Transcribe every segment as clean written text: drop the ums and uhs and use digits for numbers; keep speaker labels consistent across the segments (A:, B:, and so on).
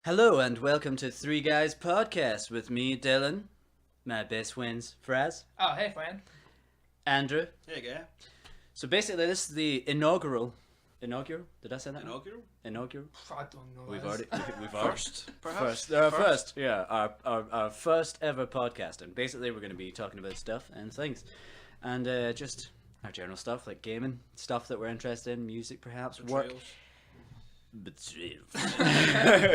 A: Hello and welcome to Three Guys Podcast with me, Dylan, my best friends, Fraz,
B: Oh, hey, friend.
A: Andrew.
C: There you go.
A: So basically, this is the inaugural. Did I say that? Inaugural.
B: I don't know.
A: We've
B: this.
C: First, perhaps.
A: First. Yeah, our first ever podcast, and basically we're going to be talking about stuff and things, and just our general stuff like gaming, stuff that we're interested in, music, perhaps, work.
C: Betrayal.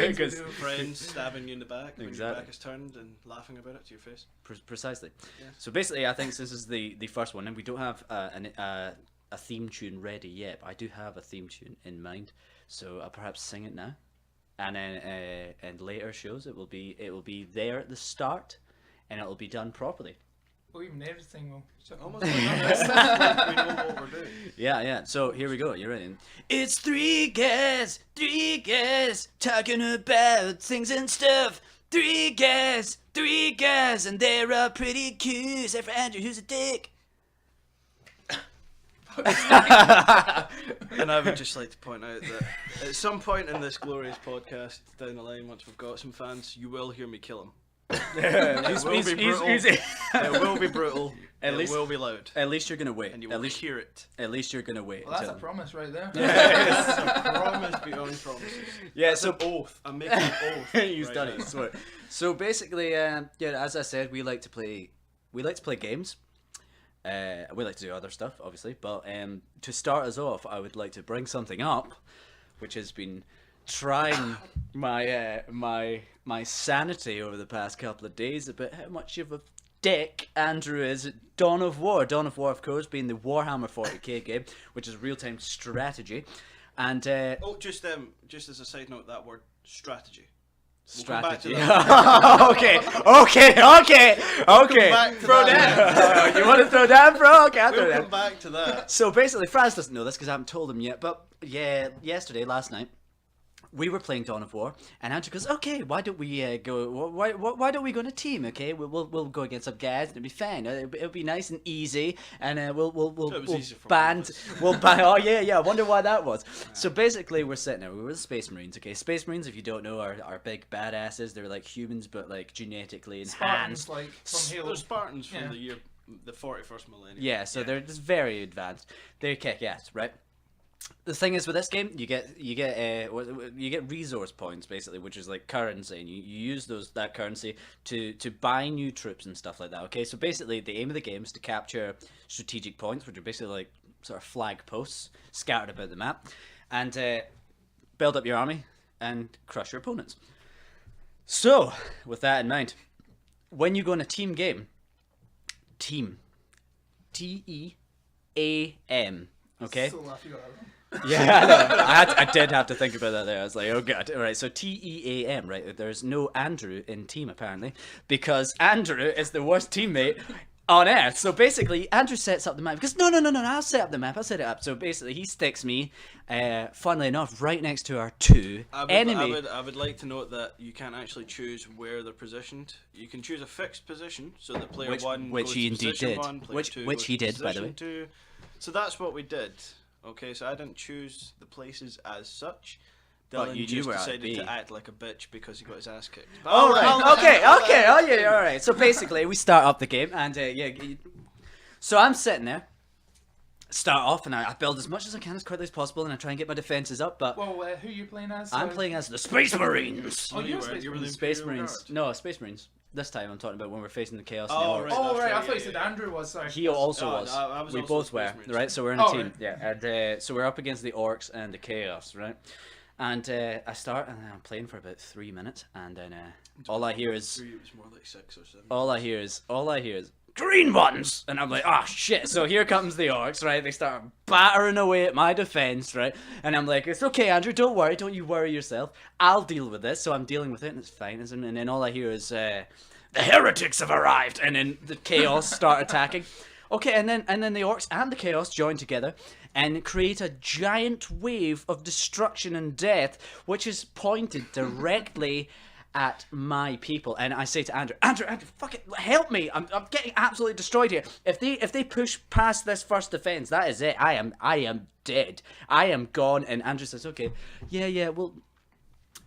A: Because
C: Friends stabbing you in the back when
A: Exactly.
C: your back is turned and laughing about it to your face.
A: Precisely.
C: Yeah.
A: So basically, I think since this is the first one, and we don't have a theme tune ready yet, but I do have a theme tune in mind. So I'll perhaps sing it now, and then in later shows it will be there at the start, and it will be done properly.
B: Well, even everything will.
C: Almost like we know what we're doing.
A: Yeah. So here we go. You're ready. It's three guys talking about things and stuff. Three guys, and they're all pretty cool. Except for Andrew, who's a dick.
C: And I would just like to point out that at some point in this glorious podcast down the line, once we've got some fans, you will hear me kill him. It will be brutal. It will be brutal. It will be loud.
A: At least you're gonna wait.
C: And you will hear it.
A: At least you're gonna wait.
B: Well, that's a
A: until-
B: promise right there.
C: It's a promise beyond promises.
A: Yeah.
C: It's
A: So
C: an oath. I'm making an oath.
A: He's
C: right
A: done
C: now.
A: it. Swear. So basically, as I said, we like to play games. We like to do other stuff, obviously, but to start us off, I would like to bring something up, which has been trying my sanity over the past couple of days about how much of a dick Andrew is at Dawn of War. Dawn of War, of course, being the Warhammer 40k game, which is real-time strategy, and
C: Oh, just as a side note, that word strategy.
A: strategy.
C: We'll come back to
A: Okay.
C: back to
A: Throw
C: that.
A: down. You want to throw down, bro? Okay, I'll throw
C: We'll
A: down.
C: come back to that.
A: So basically, Fraz doesn't know this because I haven't told him yet. But yeah, last night, we were playing Dawn of War, and Andrew goes, "Okay, why don't we go? Why don't we go in a team? Okay, we'll go against some guys, and it'll be fine. It'll be nice and easy, and we'll
C: easy for
A: band.
C: one of us.
A: Oh yeah. I wonder why that was. So basically, we're sitting there. We were the Space Marines. Okay, Space Marines, if you don't know, are big badasses. They're like humans, but like genetically enhanced.
B: Spartans, like, from Halo.
C: They're Spartans from
B: Yeah.
C: the 41st millennium.
A: Yeah, so they're just very advanced. They kick ass, right? The thing is with this game, you get resource points basically, which is like currency, and you use that currency to buy new troops and stuff like that. Okay, so basically the aim of the game is to capture strategic points, which are basically like sort of flag posts scattered about the map, and build up your army and crush your opponents. So with that in mind, when you go in a team game, team, TEAM. Okay.
B: So laugh you got that wrong.
A: Yeah, I know. I did have to think about that there. I was like, oh god. All right, so TEAM, right? There's no Andrew in team apparently, because Andrew is the worst teammate on earth. So basically, Andrew sets up the map. Because no, I'll set up the map. I'll set it up. So basically, he sticks me, funnily enough, right next to our two enemy.
C: I would like to note that you can't actually choose where they're positioned. You can choose a fixed position, so that player one
A: which
C: goes
A: he
C: to
A: indeed
C: position
A: did.
C: one, player
A: Which
C: two
A: he
C: goes to
A: did, by the
C: position
A: way.
C: two. So that's what we did. Okay, so I didn't choose the places as such.
A: But
C: Dylan
A: you
C: just
A: were at
C: decided
A: B.
C: to act like a bitch because he got his ass kicked.
A: Oh, right. Okay. Oh, yeah. All right. So basically, we start up the game, and so I'm sitting there, start off, and I build as much as I can as quickly as possible, and I try and get my defenses up. But
B: Well, who are you playing as?
A: I'm playing as the Space Marines.
B: Oh, you're a Space
C: you were
B: Marine.
C: the
A: Space
C: Imperial
A: Marines.
C: Guard.
A: No, Space Marines. This time I'm talking about when we're facing the Chaos.
C: Oh,
A: and the Orcs.
C: right.
B: Oh,
C: That's
B: right. I
C: right,
B: thought you
C: yeah,
B: said
C: yeah.
B: Andrew was. Sorry.
A: He also
C: Oh,
A: was.
C: I was
A: We
C: also
A: both
C: Space
A: were,
C: Marines.
A: right? So we're in a
B: Oh,
A: team,
B: right.
A: yeah. And so we're up against the Orcs and the Chaos, right? And I start, and I'm playing for about 3 minutes, and then all I hear is
C: Three, it was more like 6 or 7.
A: all I hear is green ones, and I'm like, oh shit. So here comes the Orcs, right? They start battering away at my defense, right? And I'm like, it's okay, Andrew, don't you worry yourself, I'll deal with this. So I'm dealing with it, and it's fine. And then all I hear is the heretics have arrived, and then the Chaos start attacking. Okay, and then the Orcs and the Chaos join together and create a giant wave of destruction and death, which is pointed directly at my people. And I say to Andrew, fucking help me! I'm getting absolutely destroyed here. If they push past this first defense, that is it. I am dead. I am gone. And Andrew says, okay, yeah, well,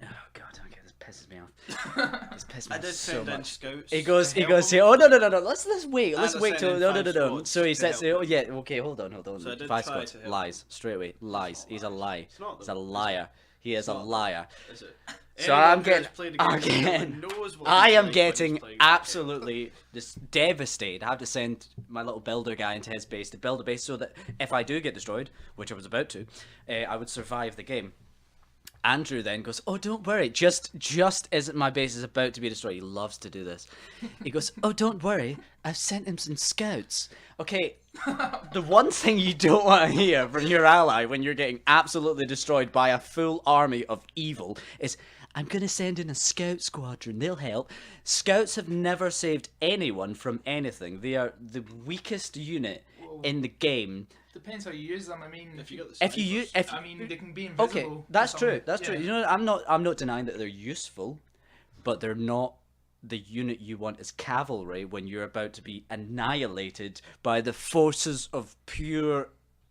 A: oh god, okay, this pisses me off. This pisses me
C: I
A: off
C: did
A: so
C: send in
A: much.
C: scouts.
A: He goes,
C: to help him.
A: oh, no, let's wait,
C: And
A: let's
C: I
A: wait
C: sent
A: till,
C: in
A: no,
C: 5
A: no.
C: squads
A: So he
C: to
A: says,
C: help
A: oh,
C: him.
A: yeah, okay, hold on.
C: So I did
A: 5
C: try
A: squads,
C: to help
A: lies, straight away, lies. He's a lie.
C: It's not
A: He's
C: them,
A: a
C: is it?
A: liar. He is
C: It's
A: a
C: not
A: liar.
C: Is it?
A: So
C: Anyone
A: I'm
C: who
A: getting,
C: has played a game
A: again,
C: knows what
A: I
C: he's
A: am
C: like when he's
A: getting
C: playing that
A: absolutely just devastated. I have to send my little builder guy into his base to build a base so that if I do get destroyed, which I was about to, I would survive the game. Andrew then goes, oh, don't worry, just as my base is about to be destroyed, he loves to do this. He goes, oh, don't worry, I've sent him some scouts. Okay, the one thing you don't want to hear from your ally when you're getting absolutely destroyed by a full army of evil is, I'm going to send in a scout squadron, they'll help. Scouts have never saved anyone from anything. They are the weakest unit in the game.
B: Depends how you use them. I mean,
C: If you got the
A: If you use,
C: snipers.
B: I mean, they can be invisible.
A: okay,
B: or
A: that's
B: something.
A: true. That's true. You know, I'm not denying that they're useful, but they're not the unit you want as cavalry when you're about to be annihilated by the forces of pure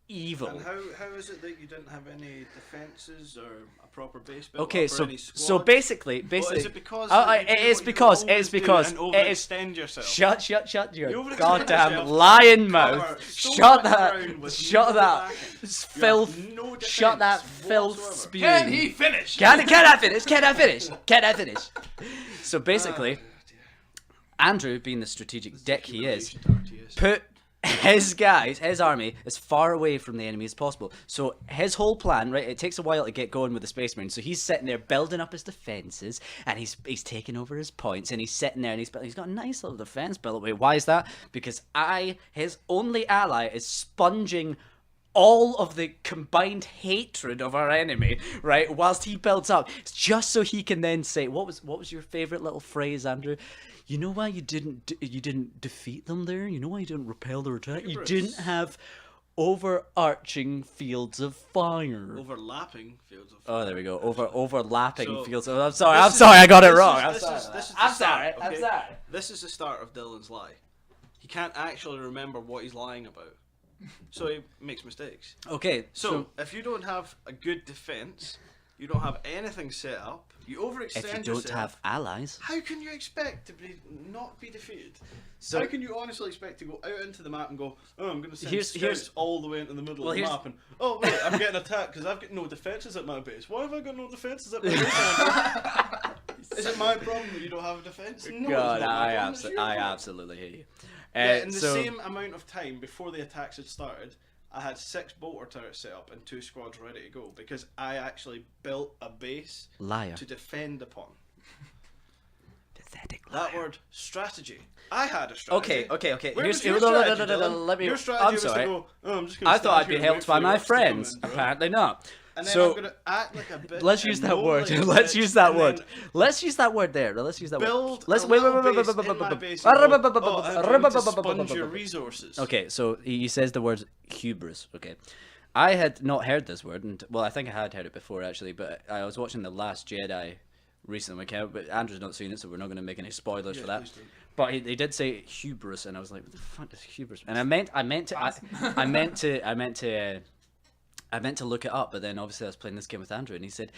A: evil.
C: And how is it that you didn't have any defences or a proper base built
A: Okay,
C: up or
A: so
C: any squads?
A: so basically,
C: Well, is it because
A: Oh,
C: that you
A: it
C: do
A: is
C: what you
A: because
C: always do and
A: it is.
C: overextend yourself?
A: Shut
C: You
A: your
C: overextend
A: goddamn
C: yourself,
A: lying
C: cover,
A: mouth.
C: stone
A: Shut
C: the
A: that.
C: ground with
A: Shut
C: no
A: that.
C: backing. You have
A: Filth.
C: no
A: Shut that
C: defence
A: filth
C: whatsoever.
A: spewing.
B: Can he finish?
A: Can I finish? Can I finish? Can I finish? So basically, Andrew, being the strategic dick he is, put his guys, his army, as far away from the enemy as possible. So his whole plan, right, it takes a while to get going with the Space Marine. So he's sitting there building up his defences, and he's taking over his points, and he's sitting there, and he's got a nice little defence built away. Why is that? Because his only ally, is sponging all of the combined hatred of our enemy, right, whilst he builds up, just so he can then say, what was your favourite little phrase, Andrew? You know why you didn't defeat them there? You know why you didn't repel their attack? You didn't have overarching fields of fire.
C: Overlapping fields of fire.
A: Oh, there we go. Overlapping
C: So,
A: fields of... I'm sorry, I got it wrong. I'm
C: This
A: sorry.
C: is the
A: I'm
C: start,
A: sorry. I'm
C: okay?
A: sorry.
C: This is the start of Dylan's lie. He can't actually remember what he's lying about. So he makes mistakes.
A: Okay,
C: So if you don't have a good defense, you don't have anything set up, you overextend
A: if you don't
C: yourself,
A: have allies...
C: how can you expect to not be defeated?
A: So-
C: how can you honestly expect to go out into the map and go, oh, I'm going to send
A: Here's-
C: scouts all the way into the middle of the map and, oh wait, I'm getting attacked because I've got no defences at my base. Why have I got no defences at my base? Is it my problem that you don't have a defence? No,
A: God,
C: it's not my problem, it's your
A: I
C: problem.
A: absolutely hear you.
C: Yeah, in the
A: so-
C: same amount of time before the attacks had started, I had 6 bolter turrets set up and 2 squads ready to go because I actually built a base
A: Liar.
C: to defend upon.
A: Pathetic
C: That word, strategy. I had a strategy.
A: Okay.
C: Where
A: Here's,
C: was your
A: no,
C: strategy, Dylan?
A: let me...
C: Your strategy
A: I'm
C: was
A: sorry.
C: to go, oh, I'm just gonna
A: I thought
C: stand
A: I'd be
C: here and
A: helped
C: wait
A: by
C: for the
A: my
C: orcs to come
A: friends.
C: in, bro.
A: Apparently not.
C: And then
A: So...
C: I'm gonna act like a bit.
A: Let's use that word.
C: like a
A: Let's
C: bitch,
A: use that
C: and
A: word.
C: then
A: Let's use that word there. Let's use that
C: build
A: word. Let's
C: a
A: wait.
C: little base in my base and go, oh, I'm going to sponge your resources.
A: Okay, so he says the word hubris. Okay, I had not heard this word, and well, I think I had heard it before actually, but I was watching The Last Jedi recently, but Andrew's not seen it, so we're not going to make any spoilers for that.
C: please don't.
A: But they did say hubris, and I was like, "What the fuck is hubris?" And I meant to look it up, but then obviously I was playing this game with Andrew, and he said,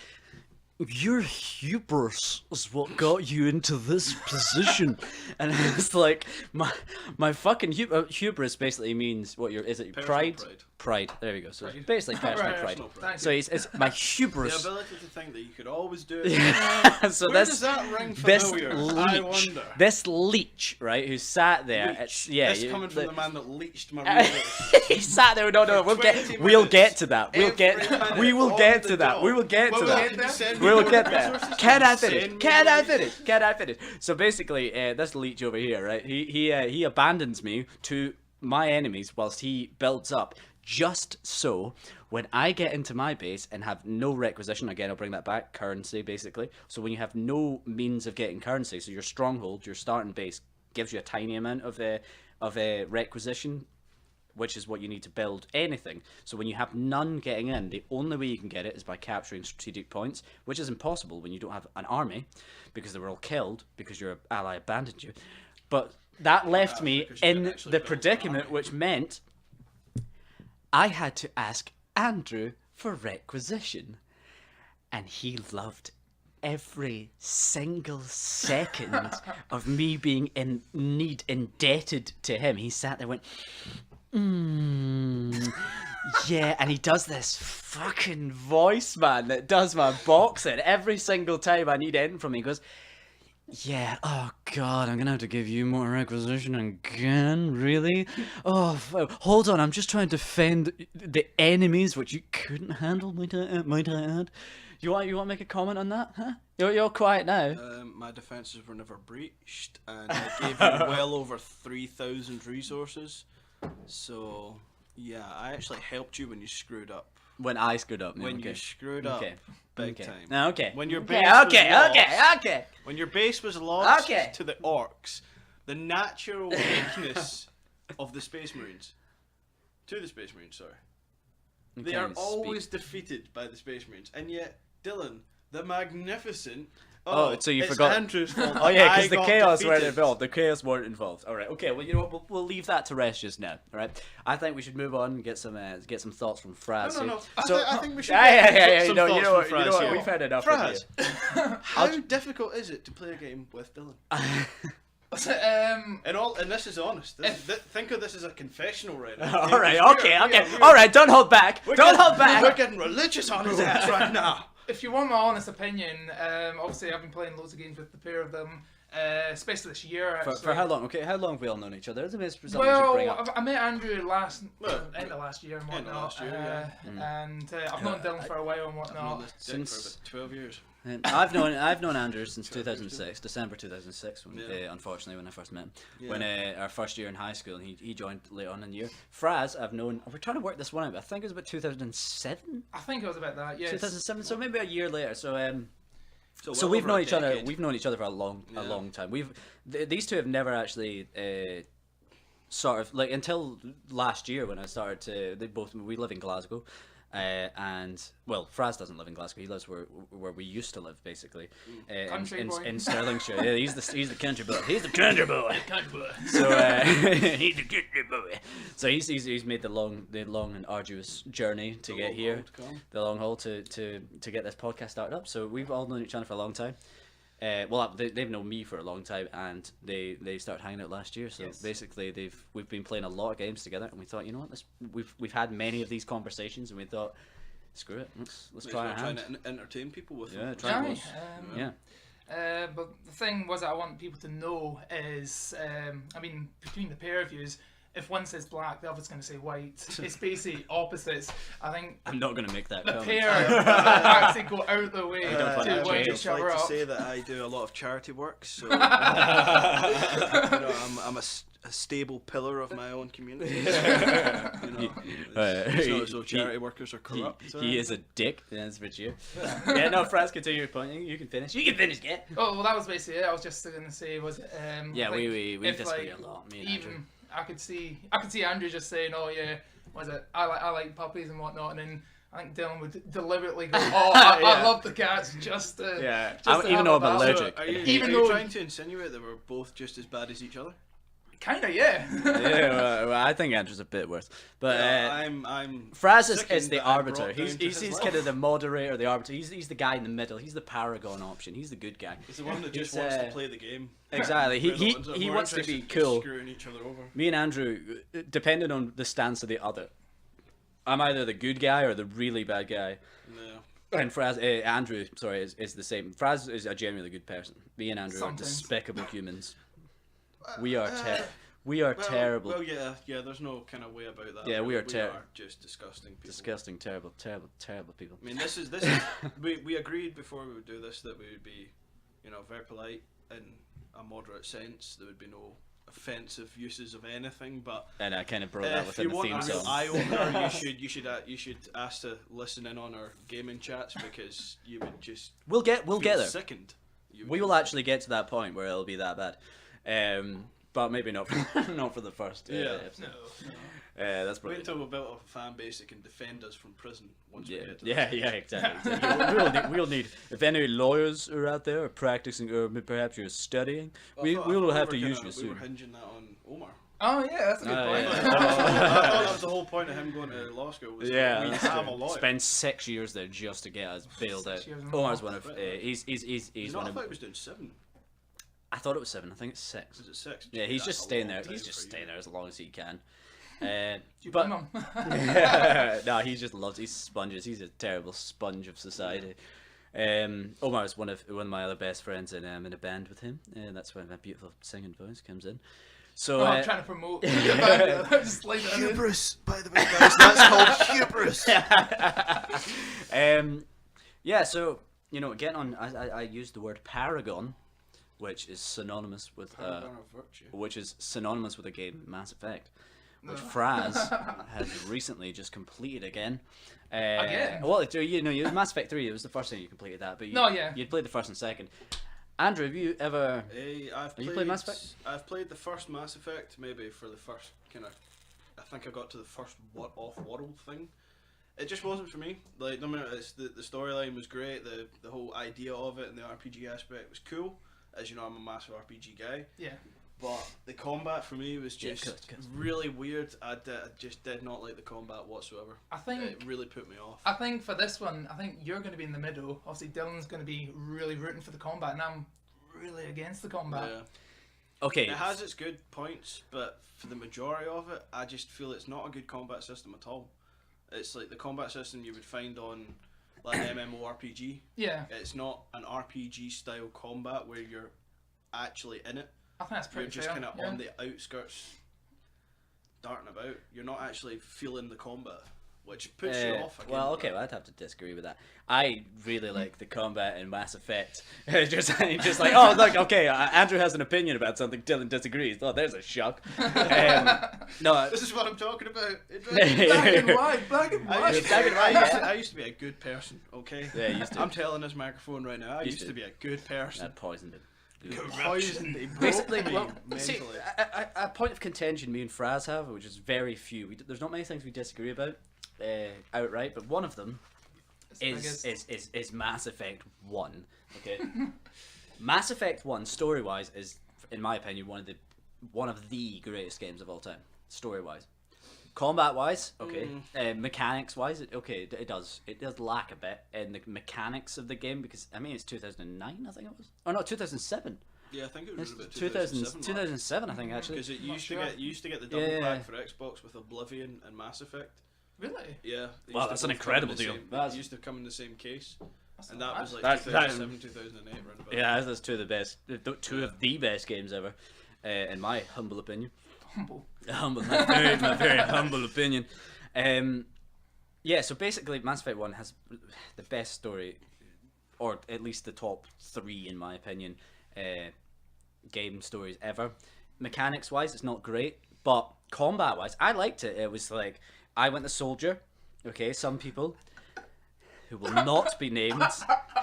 A: "Your hubris is what got you into this position," and it's like my fucking hubris basically means what is it
C: Personal
A: pride?
C: pride.
A: Pride. There we go. So it's basically personal
B: Right.
A: pride.
C: Personal pride.
A: So it's my
C: The
A: hubris.
C: ability to think that you could always do it.
A: So
C: Where
A: this
C: does that ring
A: this
C: familiar? I
A: leech,
C: wonder.
A: this leech, right, who sat there.
C: Leech.
A: It's, yeah,
C: This
A: you-
C: coming from the man that leached my
A: Uh,
C: resources.
A: he sat there. No,
C: For
A: we'll
C: 20
A: get
C: minutes,
A: to that.
C: every
A: We will
C: minute
A: get
C: on
A: to
C: the
A: that.
C: dot.
A: We will get to
C: Well,
A: that.
C: can you send me
A: We will
C: more
A: get there.
C: resources?
A: Can I
C: Send
A: finish?
C: me
A: Can
C: more
A: I
C: resources.
A: finish? Can I finish? So basically, this leech over here, right? He abandons me to my enemies whilst he builds up. Just so when I get into my base and have no requisition, again I'll bring that back, currency basically. So when you have no means of getting currency, so your stronghold, your starting base gives you a tiny amount of a requisition, which is what you need to build anything. So when you have none getting in, the only way you can get it is by capturing strategic points, which is impossible when you don't have an army, because they were all killed because your ally abandoned you. But that left me
C: because you didn't
A: in
C: actually
A: the
C: build an
A: predicament,
C: army.
A: which meant I had to ask Andrew for requisition, and he loved every single second of me being indebted to him, he sat there and went, yeah, and he does this fucking voice, man, that does my boxing every single time I need anything from him. He goes, yeah, oh god, I'm gonna have to give you more requisition again, really? Oh, hold on, I'm just trying to defend the enemies, which you couldn't handle, might I add? You want to make a comment on that, huh? You're quiet now.
C: My defences were never breached, and I gave you well over 3,000 resources, so yeah, I actually helped you when you screwed up.
A: When I screwed up.
C: When
A: okay.
C: you screwed up, big time.
A: Okay.
C: When your
A: okay,
C: base was
A: okay.
C: When your base was lost
A: Okay.
C: to the orcs, the natural weakness of the Space Marines, they are always defeated by the Space Marines, and yet Dylan, the Magnificent.
A: Oh, so you
C: it's
A: forgot.
C: Andrew's fault.
A: Oh yeah, because
C: I
A: the
C: got
A: chaos weren't
C: defeated.
A: involved. The chaos weren't involved. All right. Okay. Well, you know what? We'll leave that to rest just now. All right. I think we should move on and get some thoughts from Fraz.
C: No.
A: So,
C: I think we should.
A: Yeah.
C: Some
A: You
C: thoughts
A: know what?
C: from
A: You know
C: Fraz
A: what?
C: here.
A: We've had enough of
C: Fraz,
A: you.
C: how difficult is it to play a game with Dylan? And this is honest. Think of this as a confessional right now.
A: All right. Okay. All right. Don't hold back. Don't hold
C: We're
A: back.
C: getting religious on his ass right now.
B: If you want my honest opinion, obviously I've been playing loads of games with the pair of them, especially this year. Actually.
A: For how long? Okay. How long have we all known each other? That's something we should bring
B: Well,
A: up.
B: I met Andrew end of last year and
C: End of
B: whatnot,
C: last year,
B: and I've known Dylan for a while and
C: I've known
B: whatnot.
C: this dick for
A: Since-
C: about 12 years.
A: I've known Andrew since 2006, December 2006. When, unfortunately, when I first met him, when our first year in high school, and he joined late on in the year. Fraz, I've known. We're trying to work this one out. But I think it was about 2007.
B: I think it was about that. Yes.
A: 2007. So maybe a year later. So
C: well
A: we've
C: over
A: known
C: a
A: each other.
C: decade.
A: We've known each other for a long time. These two have never actually. Sort of like until last year when I started to. We live in Glasgow. And well, Fraz doesn't live in Glasgow. He lives where we used to live, basically,
B: Country boy.
A: in Stirlingshire. Yeah, he's the country boy. He's the country boy. So he's the country boy. So he's made the long and arduous journey to get here, the long haul to get this podcast started up. So we've all known each other for a long time. Well, they've known me for a long time, and they started hanging out last year. So basically, we've been playing a lot of games together, and we thought, you know what, we've had many of these conversations, and we thought, screw it, let's try a hand.
C: Trying to entertain people with
A: Yeah,
C: them.
A: try it.
B: Yeah. But the thing was that I want people to know is, I mean, between the pair of yous, if one says black, the other's going to say white. It's basically opposites. I think
A: I'm not going to make that
B: the
A: comment.
B: pair actually go out the way
A: don't put
B: to
A: that
B: wind
A: jail.
B: each
C: I'd
B: other
C: like to
B: up.
C: say that I do a lot of charity work, so I'm a stable pillar of my own community. It's not as though charity workers are corrupt.
A: He is a dick. That's for you. Yeah, no, Fraz, continue your point. You can finish. You can finish, get.
B: Oh, well, that was basically it. I was just going to say was
A: Yeah,
B: like,
A: we
B: if,
A: disagree
B: like,
A: a lot. Me and Andrew.
B: even I could see Andrew just saying, "Oh yeah, was it? I like puppies and whatnot," and then I think Dylan would deliberately go, "Oh, I love the cats," just to
A: even though I'm allergic.
C: So are you,
B: Even
C: are
B: though-
C: you trying to insinuate that we're both just as bad as each other?
B: Kinda, yeah.
A: Well, I think Andrew's a bit worse, but
C: I'm
A: Fraz is
C: sickened
A: the
C: that I'm
A: arbiter.
C: brought down
A: He's
C: to his
A: kind
C: level.
A: of the moderator, the arbiter. He's the guy in the middle. He's the paragon option. He's the good guy.
C: He's the one that just
A: He's,
C: wants to play the game.
A: Exactly.
C: We're the ones that are
A: He
C: more
A: wants to
C: interested
A: be
C: in
A: cool.
C: screwing each other over.
A: Me and Andrew, depending on the stance of the other, I'm either the good guy or the really bad guy.
C: No.
A: And Fraz, Andrew, sorry, is the same. Fraz is a genuinely good person. Me and Andrew
B: Sometimes.
A: are despicable humans. We are terrible.
C: Well, yeah. There's no kind of way about that.
A: Yeah, we are
C: just disgusting people.
A: Disgusting, terrible people.
C: I mean, this is we agreed before we would do this that we would be, very polite in a moderate sense. There would be no offensive uses of anything, but
A: And I kind of brought that
C: if
A: within
C: you
A: the
C: want
A: theme
C: a real
A: song.
C: eye opener, you should ask to listen in on our gaming chats because you would just
A: We'll get
C: feel
A: there.
C: sickened.
A: We will actually get to that point where it'll be that bad. But maybe not for the first episode. That's probably
C: Wait until we built a fan base that can defend us from prison once we get to
A: yeah, exactly. We'll need, if any lawyers are out there or practicing, or perhaps you're studying, we will have to use you
C: We
A: soon.
C: were hinging that on Omar.
B: Oh yeah, that's a good point.
C: I thought that was the whole point of him going to law school. Was we have a lawyer.
A: Spend 6 years there just to get us bailed out.
B: 6 years.
A: Omar's one of he's
C: No,
A: one
C: I
A: of.
C: thought he was doing 7.
A: I thought it was 7. I think it's 6.
C: Was it 6?
A: Yeah, he's
C: That's
A: just
C: a
A: staying
C: long
A: there.
C: time
A: He's just
C: for
A: staying
C: you.
A: there as long as he can.
B: You
A: But
B: blame him?
A: no, he just loves. He's sponges. He's a terrible sponge of society. Omar is one of my other best friends, and I'm in a band with him, and that's where my beautiful singing voice comes in. So
B: I'm trying to promote. Just like that.
C: Hubris, by the way, guys. That's called hubris.
A: Yeah. So getting on. I used the word paragon, which is synonymous with a game, Mass Effect, which Fraz has recently just completed again.
B: Again?
A: Well, it was Mass Effect 3. It was the first time you completed that, but you'd played the first and second. Andrew, have you ever?
C: Have you
A: played Mass Effect?
C: I've played the first Mass Effect, maybe for the first kind of. I think I got to the first off-world thing. It just wasn't for me. Like, no matter, the storyline was great. The whole idea of it and the RPG aspect was cool. As you know, I'm a massive RPG guy.
B: Yeah.
C: But the combat for me was just really weird. I just did not like the combat whatsoever.
B: I think
C: it really put me off.
B: I think for this one, I think you're going to be in the middle. Obviously, Dylan's going to be really rooting for the combat, and I'm really against the combat.
C: Yeah.
A: Okay.
C: It has its good points, but for the majority of it, I just feel it's not a good combat system at all. It's like the combat system you would find on like an MMORPG.
B: Yeah.
C: It's not an RPG style combat where you're actually in it.
B: I think that's pretty
C: You're just
B: fair.
C: kind of on the outskirts, darting about. You're not actually feeling the combat, which puts you off. Again,
A: well, okay, I'd have to disagree with that. I really like the combat in Mass Effect. just like, oh, look, okay, Andrew has an opinion about something, Dylan disagrees. Oh, there's a shock. No,
C: this is what I'm talking about.
B: Black and white.
C: I used to be a good person, okay?
A: Yeah, you used to.
C: I'm telling this microphone right now, I used to be a good person.
A: That poisoned him.
C: Poisoned.
A: Basically, well,
C: mentally.
A: see, a point of contention me and Fraz have, which is very few. There's not many things we disagree about outright, but one of them is Mass Effect 1. Okay, Mass Effect 1, story-wise, is, in my opinion, one of the greatest games of all time, story-wise. Combat-wise, okay. Mechanics-wise, it does lack a bit in the mechanics of the game, because I mean it's 2009, I think it was. Oh no, 2007.
C: Yeah, I think it was about
A: 2007, I think, actually.
C: Because it used to get the double pack for Xbox with Oblivion and Mass Effect.
B: Really?
C: Yeah.
A: Wow, that's an incredible deal.
C: It used to come in the same case. And that was like
A: That's
C: 2007, 2008. Round about.
A: Yeah, that's two of the best best games ever, in my humble opinion. My very humble opinion. Yeah, so basically Mass Effect 1 has the best story, or at least the top 3 in my opinion, game stories ever. Mechanics wise it's not great, but combat wise I liked it. It was like, I went the soldier, okay, some people who will not be named.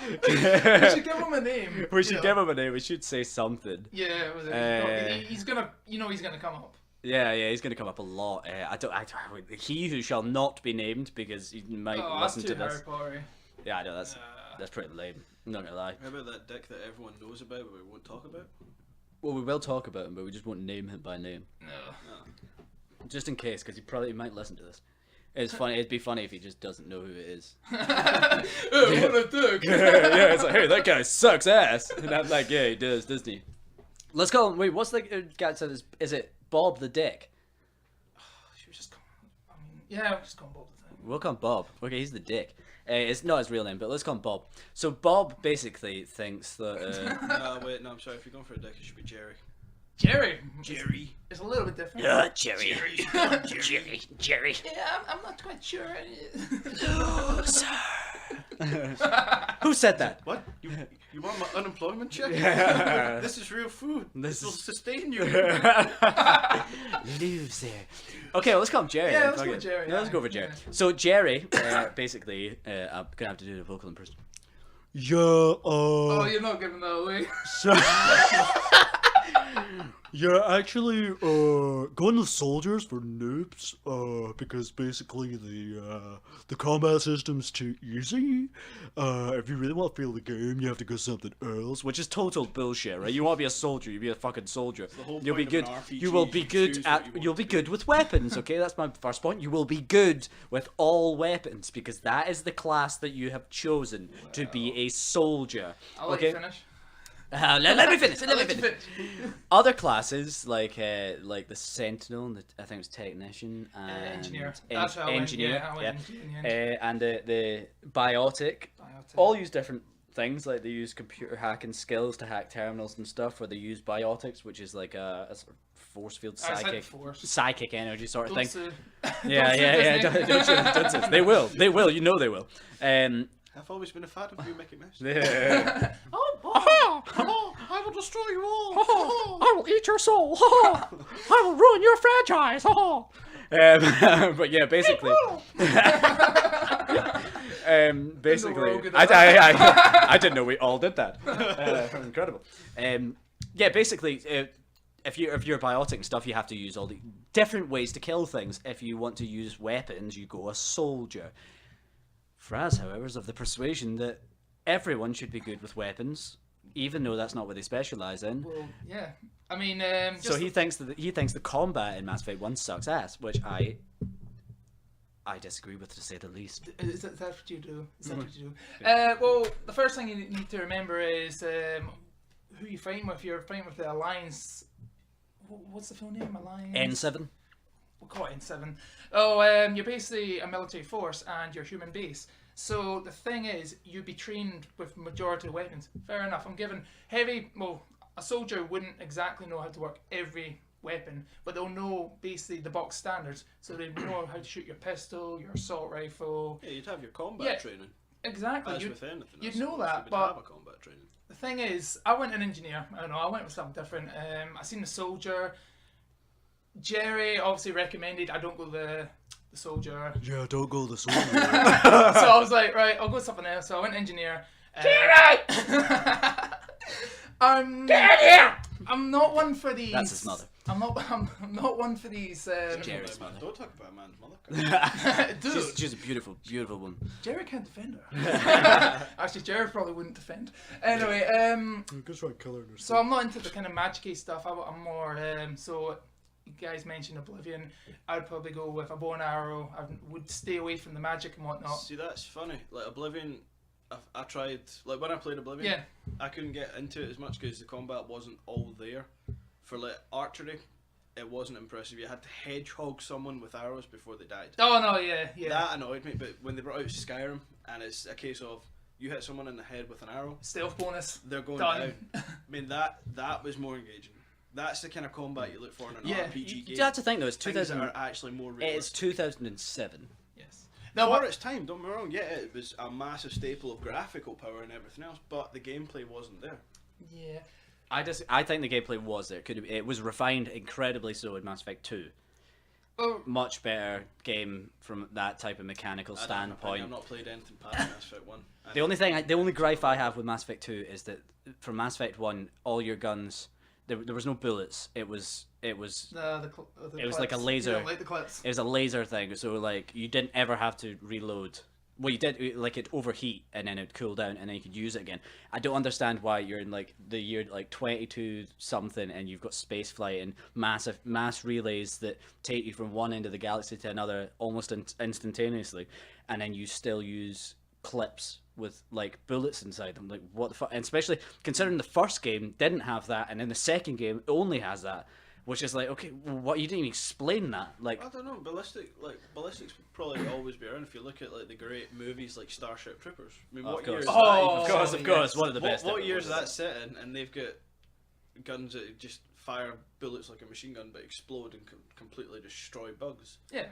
B: We should give him a name.
A: We should give him a name, we should say something.
B: Yeah, he's gonna come up.
A: Yeah, he's going to come up a lot. He who shall not be named, because he might listen to this. Yeah, I know, that's pretty lame. I'm not going to lie.
C: How about that dick that everyone knows about but we won't talk about?
A: Well, we will talk about him, but we just won't name him by name.
B: No.
A: Just in case, because he might listen to this. It's funny. It'd be funny if he just doesn't know who it is.
B: Oh, what a dick!
A: Yeah, it's like, hey, that guy sucks ass. And I'm like, yeah, he does, doesn't he? Let's call him. Wait, what's the guy said? Is it Bob the Dick?
B: Should we just call him? We'll just call him Bob the Dick.
A: We'll call him Bob. Okay, he's the Dick. It's not his real name, but let's call him Bob. So Bob basically thinks that.
C: No, I'm sorry. If you're going for a dick, it should be Jerry.
B: Jerry. It's a little bit different.
A: Yeah, Jerry. Jerry.
B: Yeah, I'm not quite sure.
A: No, sir. Who said that?
C: What? You want my unemployment check? This is real food. This will sustain you.
A: Loser. Okay, well, let's call him Jerry.
B: Yeah, let's go with Jerry.
A: Yeah, let's go for Jerry. So Jerry, basically, I'm gonna have to do the vocal impression. Yeah.
B: Oh, you're not giving that away.
D: Yeah, actually, going to soldiers for noobs, because basically the combat system's too easy. If you really want to feel the game, you have to go something else.
A: Which is total bullshit, right? You want to be a soldier, you be a fucking soldier.
C: The whole
A: You'll be
C: point of
A: good.
C: an RPG
A: You will
C: is
A: be
C: you
A: good
C: choose
A: at.
C: what you want
A: You'll be
C: to
A: good with weapons. Okay, that's my first point. You will be good with all weapons because that is the class that you have chosen to be a soldier.
B: I'll let
A: okay.
B: you finish.
A: Let me finish.
B: I'll let you finish.
A: Other classes like the Sentinel, and I think it was Technician and
B: Engineer. That's how I went,
A: Engineer,
B: yeah, I went engineer in the end.
A: and the Biotic, all use different things. Like they use computer hacking skills to hack terminals and stuff, or they use Biotics, which is like a sort of force field psychic energy sort of thing. Yeah. Don't They will. You know they will.
C: I've always been a fan of you, Mickey Mouse.
A: Yeah.
C: I will destroy you all.
A: I will eat your soul. I will ruin your franchise. But yeah, basically. I didn't know we all did that. Incredible. Yeah, basically, if you're biotic and stuff, you have to use all the different ways to kill things. If you want to use weapons, you go a soldier. Fraz, however, is of the persuasion that everyone should be good with weapons, even though that's not what they specialize in.
B: Well, yeah. I mean,
A: so he thinks the combat in Mass Effect 1 sucks ass, which I disagree with, to say the least.
B: Is that what you do? Well, the first thing you need to remember is who you fighting with. You're fighting with the Alliance. What's the full name? Alliance.
A: N7.
B: We'll call it N7. Oh, you're basically a military force and you're human base. So the thing is, you'd be trained with majority of weapons. Fair enough. I'm given heavy. Well, a soldier wouldn't exactly know how to work every weapon, but they'll know basically the box standards. So they know how to shoot your pistol, your assault rifle.
C: Yeah, you'd have your combat training.
B: Exactly.
C: As with anything,
B: you'd know that, but
C: have a combat training.
B: The thing is, I went an engineer. I don't know. I went with something different. I seen the soldier. Jerry obviously recommended I don't go the soldier.
D: Yeah, don't go the soldier.
B: So I was like, right, I'll go with something else. So I went engineer. Jerry! Get here! I'm not one for these.
A: That's his mother.
B: I'm not one for these.
A: Jerry's mother.
C: Don't talk about a man's mother.
B: Dude,
A: she's a beautiful woman.
B: Jerry can't defend her. Actually, Jerry probably wouldn't defend. Anyway, so I'm not into the kind of magic-y stuff. I'm more so. You guys mentioned Oblivion. I'd probably go with a bow and arrow. I would stay away from the magic and whatnot.
C: See, that's funny. Like Oblivion, I tried. Like when I played Oblivion, I couldn't get into it as much because the combat wasn't all there. For like archery, it wasn't impressive. You had to hedgehog someone with arrows before they died.
B: Oh no, yeah.
C: That annoyed me. But when they brought out Skyrim, and it's a case of you hit someone in the head with an arrow,
B: stealth bonus.
C: They're going down. I mean that was more engaging. That's the kind of combat you look for in an RPG game.
A: That's the thing though. It's 2000.
C: Things that are actually more realistic.
A: It's 2007.
B: Yes.
C: Now, for its time, don't get me wrong. Yeah, it was a massive staple of graphical power and everything else, but the gameplay wasn't there.
B: Yeah.
A: I think the gameplay was there. It was refined incredibly so in Mass Effect 2.
B: Oh.
A: Much better game from that type of mechanical standpoint.
C: I've not played anything past Mass Effect 1.
A: The only gripe I have with Mass Effect 2 is that from Mass Effect 1, all your guns. There was no bullets. It was it was like a laser.
B: You don't like the clips.
A: It was a laser thing. So like you didn't ever have to reload. Well, you did, like it'd overheat and then it'd cool down and then you could use it again. I don't understand why you're in like the year like 22 something and you've got space flight and mass relays that take you from one end of the galaxy to another almost instantaneously, and then you still use clips with like bullets inside them. Like what the fuck? And especially considering the first game didn't have that, and then the second game only has that, which is like, okay, what, you didn't even explain that. Like
C: I don't know, ballistics would probably always be around if you look at like the great movies like Starship Troopers. I mean, what year is that?
A: Of course, one of the best.
C: What year is that set in? And they've got guns that just fire bullets like a machine gun, but explode and completely destroy bugs.
B: Yeah.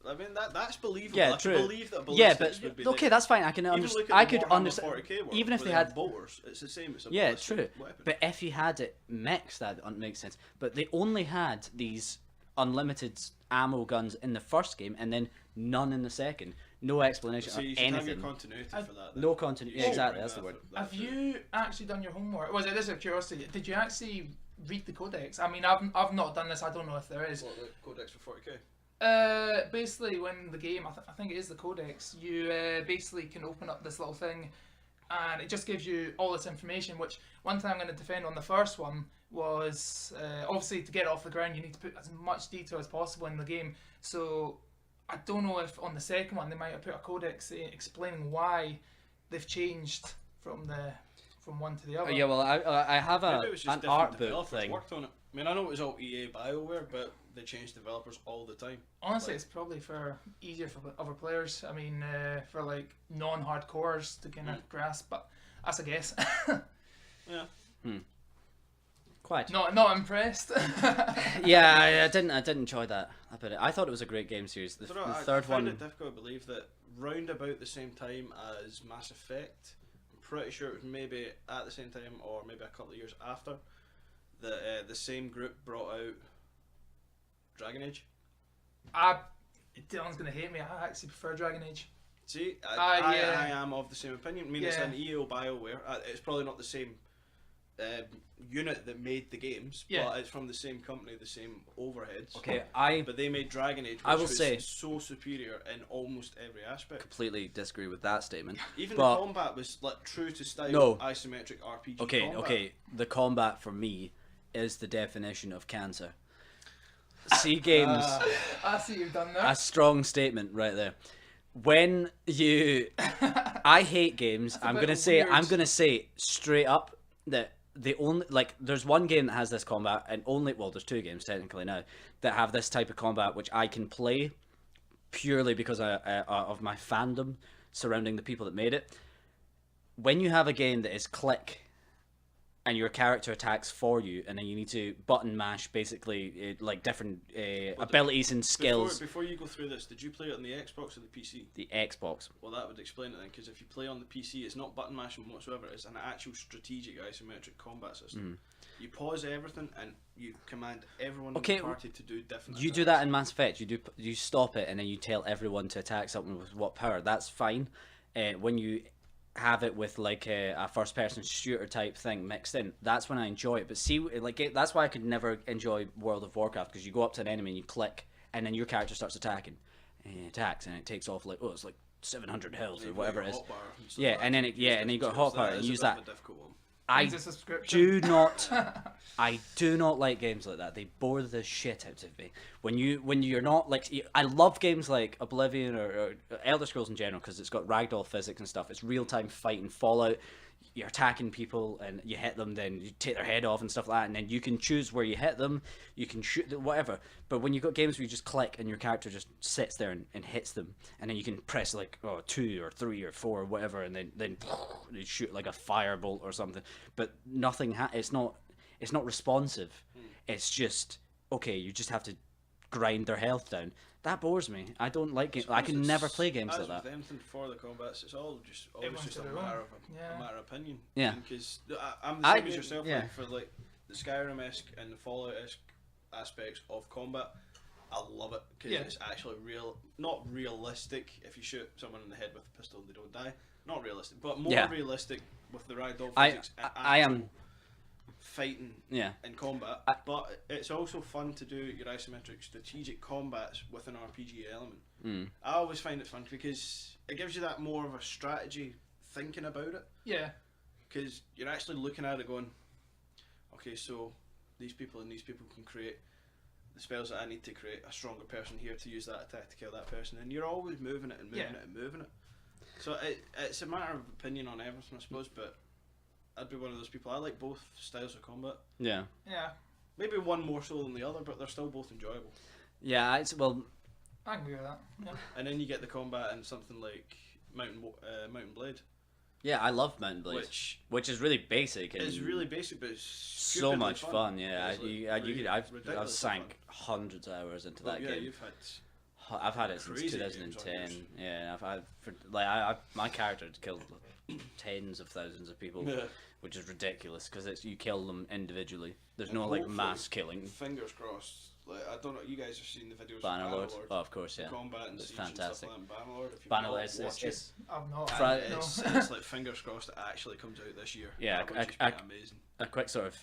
C: I mean that's believable.
A: Yeah,
C: I
A: true.
C: can believe that ballistics would be
A: okay, that's fine. I can understand. I could understand. Even if they had
C: bolters, it's the same as a
A: true.
C: weapon.
A: But if you had it mixed, that makes sense. But they only had these unlimited ammo guns in the first game, and then none in the second. no explanation
C: So
A: or
C: you should have your
A: anything.
C: continuity for that. Then.
A: No continuity.
C: You
A: Yeah,
C: should
A: exactly.
C: bring
A: That's the
C: that
A: word.
C: for- that
B: Have
C: for-
B: you actually done your homework? Was it this is curiosity? Did you actually read the codex? I mean, I've not done this. I don't know if there is.
C: What, the codex for 40k?
B: Basically, when the game, I think it is the codex, you basically can open up this little thing, and it just gives you all this information. Which one thing I'm going to defend on the first one was obviously to get it off the ground, you need to put as much detail as possible in the game. So I don't know if on the second one they might have put a codex explaining why they've changed from one to the other.
A: Yeah, well, I have
C: Maybe it was just
A: an
C: different
A: art book
C: developers
A: thing.
C: worked on it. I mean, I know it was all EA BioWare, but they changed developers all the time.
B: Honestly,
C: Like-
B: it's probably easier for other players. I mean, for like non-hardcores to kind of grasp, but that's a guess.
C: Yeah.
A: Quite.
B: Not impressed.
A: Yeah, I didn't enjoy that a bit. I thought it was a great game series. The,
C: So
A: the
C: I
A: third
C: find
A: one.
C: it difficult to believe that round about the same time as Mass Effect, I'm pretty sure it was maybe at the same time or maybe a couple of years after, that the same group brought out Dragon Age.
B: Dylan's gonna hate me. I actually prefer Dragon Age.
C: See,
B: Yeah.
C: I am of the same opinion. I mean, it's
B: Yeah.
C: an EO BioWare. It's probably not the same unit that made the games,
B: Yeah.
C: but it's from the same company, the same overheads.
A: Okay,
C: But they made Dragon Age, which
A: I will
C: was
A: say-
C: so superior in almost every aspect.
A: completely disagree with that statement.
C: Even
A: But-
C: the combat was like true to style,
A: No.
C: isometric RPG.
A: Okay,
C: combat.
A: okay. The combat for me is the definition of cancer. See games.
B: I see you've done
A: A
B: that.
A: strong statement right there. When you, I hate games.
B: a
A: I'm
B: bit
A: gonna say,
B: weird.
A: I'm gonna say straight up that the only there's one game that has this combat, and there's two games technically now that have this type of combat, which I can play purely because of my fandom surrounding the people that made it. When you have a game that is click and your character attacks for you, and then you need to button mash basically like different abilities and skills.
C: Before you go through this, did you play it on the Xbox or the PC?
A: The Xbox.
C: Well, that would explain it then, because if you play on the PC, it's not button mashing whatsoever. It's an actual strategic isometric combat system. You pause everything and you command everyone
A: Okay,
C: in the party to do different.
A: You do
C: attacks.
A: that in Mass Effect. You stop it and then you tell everyone to attack something with what power. That's fine. When you have it with like a first-person shooter type thing mixed in, that's when I enjoy it. But see, that's why I could never enjoy World of Warcraft, because you go up to an enemy and you click, and then your character starts attacking, and it attacks, and it takes off it's like 700 health or
C: You've
A: whatever
C: got
A: it is.
C: your hotbar and stuff
A: Yeah,
C: like
A: and
C: that
A: then
C: to use
A: and then you got
C: different
A: hotbar
C: tools.
A: and
C: is
A: use
C: a bit
A: that.
C: of a difficult one.
A: I
B: Needs a subscription.
A: do not I do not like games like that. They bore the shit out of me. When you're not like, I love games like Oblivion or Elder Scrolls in general, because it's got ragdoll physics and stuff. It's real time fighting. Fallout, you're attacking people and you hit them, then you take their head off and stuff like that, and then you can choose where you hit them, you can shoot them, whatever. But when you've got games where you just click and your character just sits there and hits them, and then you can press like 2 or 3 or 4 or whatever, and then you shoot like a firebolt or something, but nothing it's not responsive. It's just, okay, you just have to grind their health down. That bores me. I don't like it. I can never play games like that.
C: With anything for the combats, it's always just
B: Everyone's
C: a
B: their
C: matter
B: own.
C: of a matter of opinion.
A: Yeah.
C: Because I'm the same as yourself.
A: yeah.
C: Like, for like the Skyrim-esque and the Fallout-esque aspects of combat, I love it because
B: Yeah.
C: it's actually not realistic. If you shoot someone in the head with a pistol and they don't die, not realistic, but more
A: Yeah.
C: realistic with the ragdoll
A: I
C: physics. and
A: I am
C: actual fighting
A: yeah.
C: in combat, but it's also fun to do your isometric strategic combats with an RPG element. I always find it fun because it gives you that more of a strategy thinking about it,
B: Yeah.
C: because you're actually looking at it going, okay, so these people and these people can create the spells that I need to create a stronger person here to use that attack to kill that person, and you're always moving it and moving
B: Yeah.
C: it and moving it. So it's a matter of opinion on everything, I suppose, but I'd be one of those people. I like both styles of combat.
A: Yeah.
B: Yeah.
C: Maybe one more so than the other, but they're still both enjoyable.
A: Yeah, well,
B: I can agree with that. Yeah.
C: And then you get the combat in something like Mountain Blade,
A: yeah, I love Mountain Blade, which is really basic. And
C: is really basic, but it's
A: so
C: stupidly
A: much fun. Yeah,
C: It's like
A: I've
C: ridiculously
A: sank hundreds of hours into
C: fun.
A: that
C: Well, yeah,
A: game.
C: you've had
A: I've had it since
C: crazy games on
A: 2010.
C: yours.
A: Yeah, my character had killed tens of thousands of people,
C: Yeah.
A: which is ridiculous because you kill them individually. There's
C: And
A: no like
C: hopefully-
A: mass killing.
C: fingers crossed. Like, I don't know, you guys have seen the videos
A: Bannerlord.
C: of Bannerlord.
A: Oh, of course, yeah.
C: Combat and
A: It's
C: Siege and
A: fantastic.
C: stuff like that. Bannerlord, if you
A: Bannerlord
C: watch it,
A: is
B: I'm not.
C: it's like fingers crossed it actually comes out this year.
A: Yeah,
C: That would just be amazing.
A: a quick sort of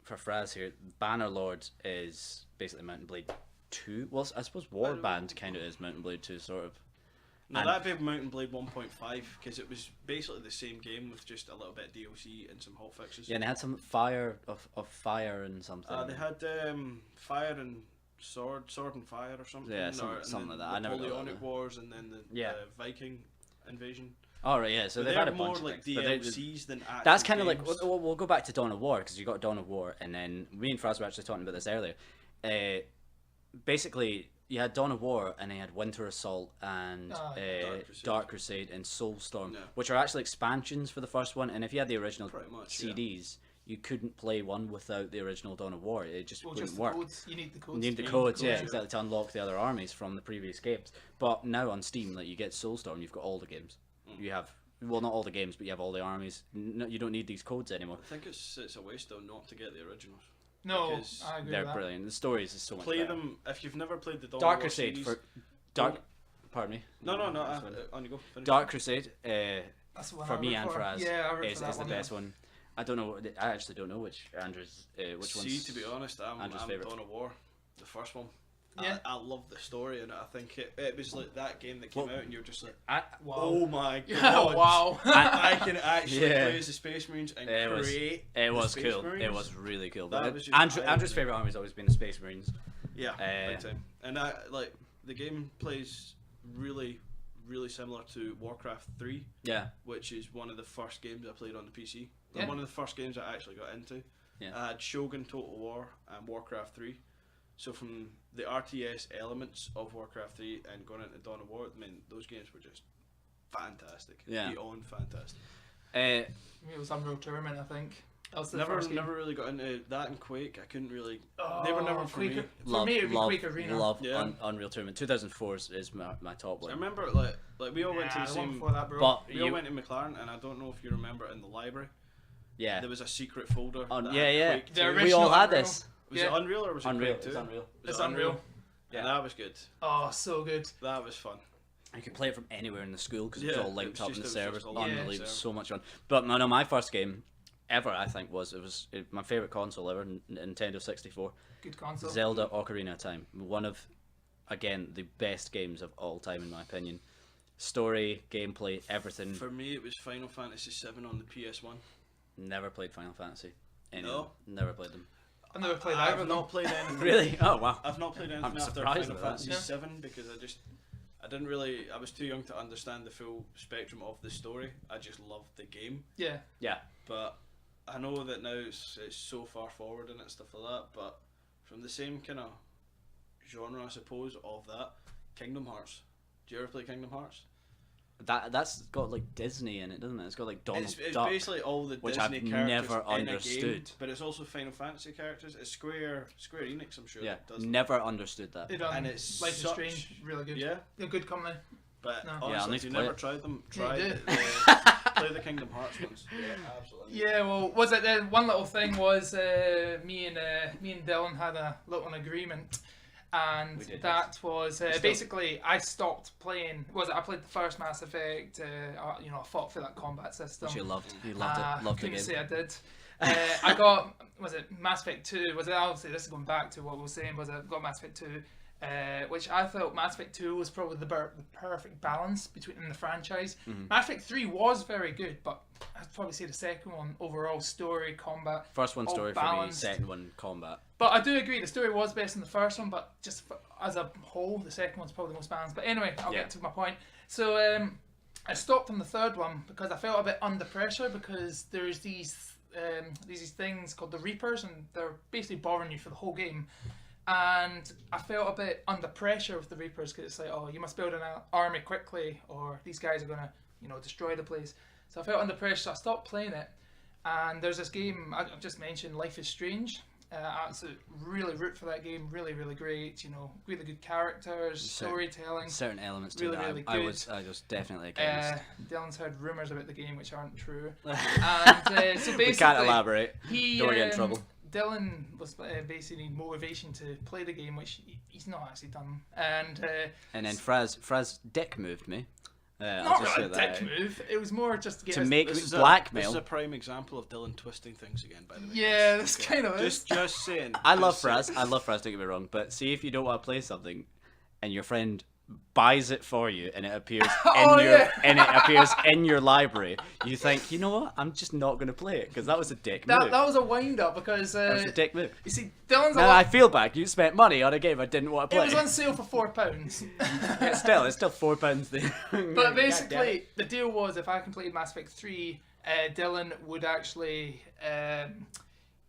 A: for Fraz here. Bannerlord is basically Mount and Blade 2. Well, I suppose Warband kind of is Mount and Blade 2, sort of.
C: No,
A: And-
C: that'd be Mount and Blade 1.5 because it was basically the same game with just a little bit of DLC and some hot fixes.
A: Yeah, and they had some fire of fire and something.
C: They had fire and sword and fire or something.
A: Yeah,
C: and
A: something
C: then
A: like that. I never got
C: Napoleonic
A: that.
C: Wars and then the Viking invasion.
A: Oh right, yeah. So
C: But
A: they've
C: they're
A: had a
C: more
A: bunch of
C: like
A: things, but
C: DLCs than actual
A: that's kind of like
C: games.
A: we'll go back to Dawn of War because you got Dawn of War, and then me and Fraz were actually talking about this earlier. Basically, you had Dawn of War, and then you had Winter Assault and Dark Crusade and Soulstorm,
C: Yeah.
A: which are actually expansions for the first one. And if you had the original
C: Pretty much,
A: CDs, you couldn't play one without the original Dawn of War. It just wouldn't
B: just the
A: work.
B: codes. You need the codes.
A: You need the codes, yeah, exactly, to unlock the other armies from the previous games. But now on Steam, like you get Soulstorm, you've got all the games. You have, well, not all the games, but you have all the armies. No, you don't need these codes anymore.
C: I think it's a waste though not to get the originals.
B: No,
C: Because
B: I agree
A: They're
B: with that.
A: brilliant. The stories is so much
C: Play
A: better.
C: them if you've never played the Dawn
A: Dark
C: of War
A: Crusade
C: series.
A: for Dark. Pardon me.
C: No.
A: That's fine.
C: On you go. Finish.
A: Dark Crusade.
B: That's the one
A: For
B: I
A: me
B: root
A: and
B: for.
A: Fraz,
B: Yeah, I root
A: is
B: for that
A: the
B: one,
A: best
B: yeah.
A: one. I don't know. I actually don't know which Andrew's. Which one's.
C: See, to be honest, I'm
A: Andrew's favourite.
C: Dawn of War, the first one.
B: Yeah.
C: I love the story in it. I think it was like that game that came
A: Well,
C: out and you're just like,
B: Wow.
C: oh my god,
B: Yeah, wow.
C: I can actually
A: Yeah.
C: play as the Space Marines and
A: It was.
C: create.
A: It
C: the
A: was
C: Space
A: cool.
C: Marines.
A: It was really cool.
C: That
A: But
C: was just
A: Andrew's
C: eye-opening.
A: favorite army's always been the Space Marines.
C: Yeah, big
A: Uh,
C: time. And like the game plays really, really similar to Warcraft 3,
A: Yeah.
C: which is one of the first games I played on the PC.
B: Yeah.
C: And one of the first games I actually got into.
A: Yeah.
C: I had Shogun Total War and Warcraft 3. So from the RTS elements of Warcraft 3 and going into Dawn of War, I mean, those games were just fantastic.
A: Yeah.
C: Beyond fantastic.
B: It was Unreal Tournament, I think. That was the first game.
C: Never really got into that and Quake. I couldn't really. They were never for
B: Quake,
C: me.
B: For me, it would be Quake Arena.
A: Love
C: Yeah.
A: Unreal Tournament. 2004 is my top
C: I
A: one.
C: remember like we all went to
B: Nah,
C: the
B: the one
C: same.
B: before that, bro.
A: But
C: We all
A: you,
C: went to McLaren, and I don't know if you remember in the library.
A: yeah,
C: There was a secret folder. that
A: yeah,
C: had
A: yeah.
C: Quake
B: The
C: 2.
A: We
B: original
A: all had
B: Unreal.
A: this.
C: Was
B: Yeah.
C: it Unreal or was it
A: Unreal.
C: Quake 2?
A: It's Unreal.
C: Was
B: It's
C: it
B: Unreal.
C: Yeah,
A: Yeah.
C: that was good.
B: Oh, so good.
C: That was fun.
A: You could play it from anywhere in the school because it was
C: Yeah,
A: all
C: it
A: linked
C: was
A: up in the
C: just- it was
A: servers.
C: just all linked
B: Yeah.
A: Unbelievable,
C: server.
A: so much fun. But no, my first game ever, I think, was my favorite console ever, Nintendo 64.
B: Good console.
A: Zelda Ocarina of Time. One of, again, the best games of all time in my opinion. Story, gameplay, everything.
C: For me, it was Final Fantasy VII on the PS1.
A: Never played Final Fantasy.
C: No?
A: Never played them.
B: I've never played either
C: I've
B: of them.
C: not played anything.
A: Really? Oh wow.
C: I've not played anything
A: I'm
C: after
A: surprised
C: Final
A: at that.
C: Fantasy VII because I didn't really. I was too young to understand the full spectrum of the story. I just loved the game.
B: Yeah.
A: Yeah.
C: But I know that now it's so far forward and stuff like that. But from the same kind of genre, I suppose, of that, Kingdom Hearts. Do you ever play Kingdom Hearts?
A: That's got like Disney in it, doesn't it? It's got like Donald
C: It's
A: Duck.
C: basically all the
A: which
C: Disney
A: I've
C: characters
A: never
C: in a game,
A: understood.
C: but it's also Final Fantasy characters. It's Square Enix, I'm sure.
A: Yeah,
C: that does it.
A: never understood that.
B: They
C: And
B: done
C: it's
B: Life is
C: such-
B: Strange. Really good.
C: Yeah,
B: They're good company.
C: but
B: No.
A: Yeah, I'll
C: honestly,
A: need
C: if
A: to
C: you
A: play
C: never
A: it.
C: tried them,
B: Yeah,
C: try
B: you
C: it. Play the Kingdom Hearts ones. Yeah, absolutely.
B: Yeah, well, was it one little thing was me and Dylan had a little agreement, and
A: We did,
B: that was
A: still-
B: basically I stopped playing. I played the first Mass Effect. I fought for that combat system.
A: Which you loved. You loved it. Loved the
B: couldn't
A: game.
B: say I did. I got Mass Effect 2. Obviously this is going back to what we were saying. I got Mass Effect 2. Which I felt Mass Effect 2 was probably the perfect balance in the franchise.
A: Mm-hmm.
B: Mass Effect 3 was very good, but I'd probably say the second one, overall story, combat.
A: First one
B: all
A: story for me,
B: balanced.
A: second one combat.
B: But I do agree, the story was best in the first one, but just as a whole, the second one's probably the most balanced. But anyway, I'll
A: Yeah.
B: get to my point. So I stopped on the third one because I felt a bit under pressure because there's these things called the Reapers, and they're basically bothering you for the whole game. And I felt a bit under pressure with the Reapers because it's like, oh, you must build an army quickly, or these guys are gonna, destroy the place. So I felt under pressure, so I stopped playing it. And there's this game I've just mentioned, Life is Strange. I absolutely really root for that game. Really, really great. Really good characters, storytelling.
A: Certain elements to
B: Really,
A: that.
B: really
A: I
B: good.
A: was definitely against.
B: Dylan's heard rumours about the game which aren't true. And so basically,
A: We can't elaborate.
B: He,
A: Don't get in trouble.
B: Dylan was basically motivation to play the game, which he's not actually done. And
A: then Fraz dick moved me.
B: not really a dick move. It was more just to get us
A: make
C: This
A: blackmail.
C: is a prime example of Dylan twisting things again, by the way.
B: Yeah, that's kind of
C: Just saying.
A: I love Fraz. I love Fraz. Don't get me wrong. But see, if you don't want to play something, and your friend buys it for you, and it appears in your library, you think, you know what? I'm just not going to play it because that was a dick move.
B: That was a wind up because
A: That was a dick move.
B: you see, Dylan's
A: Now I feel bad. You spent money on a game I didn't want to
B: it
A: play.
B: was on sale for £4.
A: It's still £4 there.
B: But basically, the deal was if I completed Mass Effect 3, Dylan would actually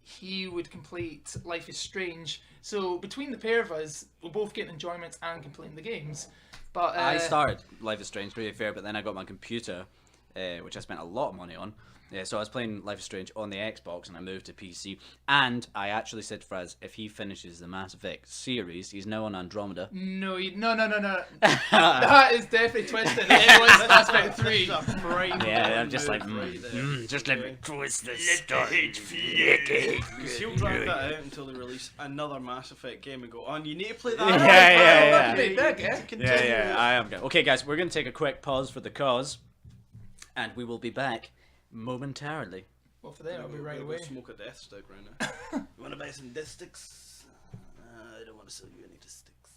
B: he would complete Life is Strange. So between the pair of us, we're both getting enjoyment and completing the games. But
A: I started Life is Strange, to be fair, but then I got my computer, which I spent a lot of money on. So I was playing Life is Strange on the Xbox, and I moved to PC. And I actually said to Fraz, if he finishes the Mass Effect series, he's now on Andromeda.
B: No. That is definitely twisted. It was Mass Effect 3.
A: Yeah, I'm just like, just let me twist the stage, flick it.
C: Because he'll drag that out until they release another Mass Effect game and go, oh, and you need to play that.
A: Yeah, I am good. Okay, guys, we're going to take a quick pause for the cause, and we will be back momentarily.
B: Well, for them, I'll be right away.
C: Smoke a death stick right now. You want to buy some death sticks? I don't want to sell you any death sticks.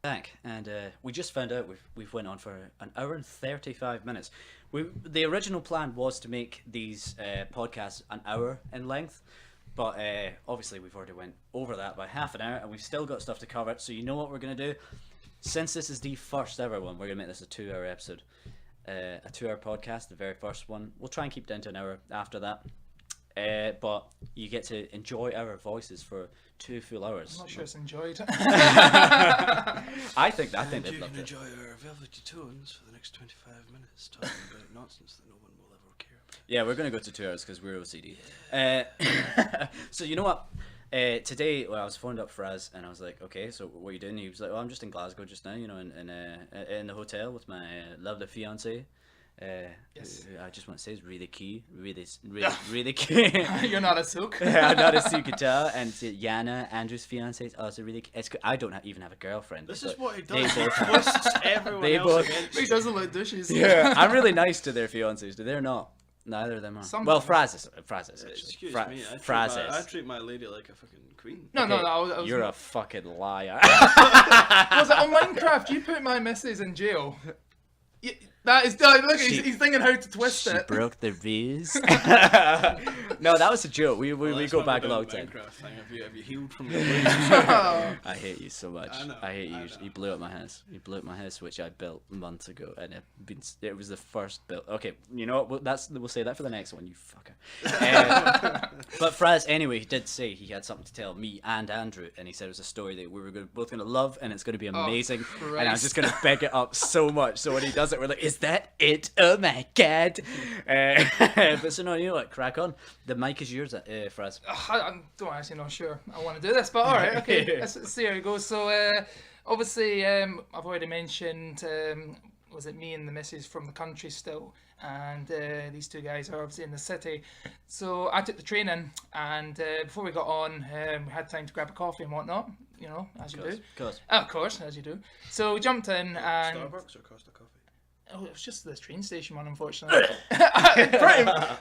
A: Back, and we just found out we've went on for an hour and 35 minutes. The original plan was to make these podcasts an hour in length, but obviously we've already went over that by half an hour, and we've still got stuff to cover. So you know what we're going to do? Since this is the first ever one, we're going to make this a 2-hour episode. A 2-hour podcast, the very first one. We'll try and keep down to an hour after that. But you get to enjoy our voices for 2 full hours.
B: I'm not sure it's enjoyed.
A: I think
C: You
A: they'd
C: can
A: love it.
C: enjoy our velvety tones for the next 25 minutes talking about nonsense that no one will ever care about.
A: Yeah, we're going to go to 2 hours because we're OCD. So you know what? Today, I was phoned up Fraz, and I was like, okay, so what are you doing? He was like, oh, I'm just in Glasgow just now, you know, in the hotel with my lovely fiancée.
B: Yes.
A: Who I just want to say is really key, really key.
B: You're not a sook.
A: I'm not a sook at all, and Yana, Andrew's fiancée, is also really key. I don't even have a girlfriend.
C: This is what he
A: they
C: does. He
A: both-
C: twists everyone
A: they
C: else
A: both-
C: against
B: He
C: you.
B: doesn't like dishes.
A: Yeah, I'm really nice to their fiancées. They're not. Neither of them are.
B: Sometimes.
A: Well, Fraz is actually.
C: Excuse
A: Fra-
C: me,
A: Fraz
C: I
A: is.
C: treat my lady like a fucking queen.
B: No,
A: Okay,
B: I was
A: You're a fucking liar.
B: Was it on Minecraft? You put my missus in jail. That is look. He's thinking how to twist
A: She
B: it.
A: broke the vase. No, that was a joke. We
C: Let's
A: go
C: not
A: back a
C: down
A: long
C: the
A: time.
C: Minecraft thing. Have you healed from your wounds?
A: I hate you so much.
C: I know,
A: I hate you.
C: I know.
A: You blew up my house. You blew up my house, which I built months ago, and it was the first build. Okay, you know what? We'll say that for the next one. You fucker. But Fraz, anyway, he did say he had something to tell me and Andrew, and he said it was a story that we were both going to love, and it's going to be amazing. And I'm
B: Christ.
A: just going to beg it up so much. So when he does it, we're like, "Is that it? Oh my god!" But so no, you know what? Crack on. The mic is yours, Fraz.
B: I'm don't actually not sure I want to do this, but all right, okay. Let's see how it goes. So obviously, I've already mentioned. Was it me and the missus from the country still? And these two guys are obviously in the city. So I took the train in, and before we got on, we had time to grab a coffee and whatnot. You know, as you do. Of course, as you do. So we jumped in, and
C: Starbucks or Costa Coffee?
B: oh, it was just the train station one, unfortunately.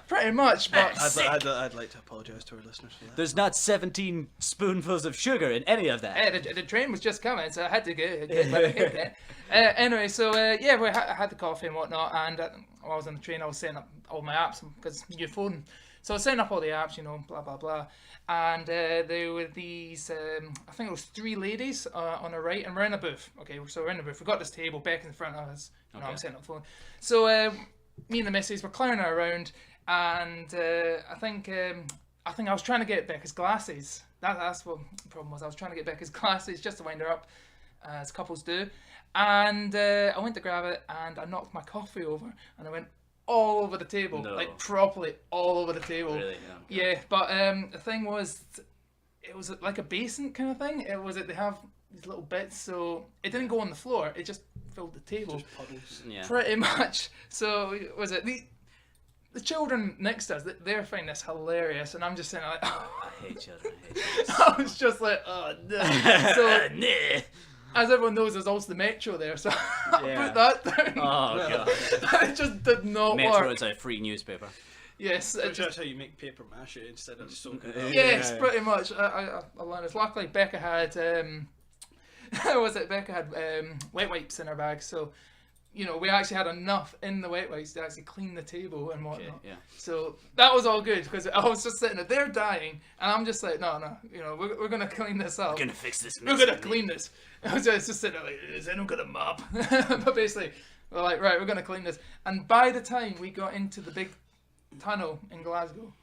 B: pretty much, but
C: I'd like to apologise to our listeners for that.
A: There's not 17 spoonfuls of sugar in any of that.
B: the train was just coming, so I had to get there. Anyway, so yeah, we had the coffee and whatnot, and while I was on the train, I was setting up all my apps because your phone. So I was setting up all the apps, you know, blah blah blah, and there were these. I think it was 3 ladies on the right, and we're in a booth. Okay, so we're in the booth. We got this table back in front of us. You know, I'm setting up the phone. So me and the missus were clowning around, and I think I was trying to get Becca's glasses. That's what the problem was. I was trying to get Becca's glasses just to wind her up, as couples do. And I went to grab it, and I knocked my coffee over, and I went all over the table, like properly all over the table.
A: Really?
B: Yeah, but the thing was, it was like a basin kind of thing. It was they have these little bits, so it didn't go on the floor. It just filled the table.
C: Just puddles.
A: Yeah.
B: Pretty much. So was it the children next to us, they're finding this hilarious, and I'm just saying like,
A: I hate children. I hate children.
B: I was just like, oh no. So, as everyone knows, there's also the Metro there, so I put that down.
A: Oh god.
B: It just did not
A: Metro
B: work.
A: is a free newspaper.
B: Yes, it just,
C: That's how you make paper mache instead of soaking it up.
B: yes, pretty much. I learned this. Luckily, Becca had Becca had wet wipes in her bag, so we actually had enough in the wet wipes to actually clean the table and whatnot.
A: Okay, yeah.
B: So that was all good because I was just sitting there, they're dying, and I'm just like, no, we're gonna clean this up.
A: We're gonna fix this.
B: We're gonna clean this. I was just sitting there like, is anyone gonna mop? But basically, we're like, right, we're gonna clean this. And by the time we got into the big tunnel in Glasgow,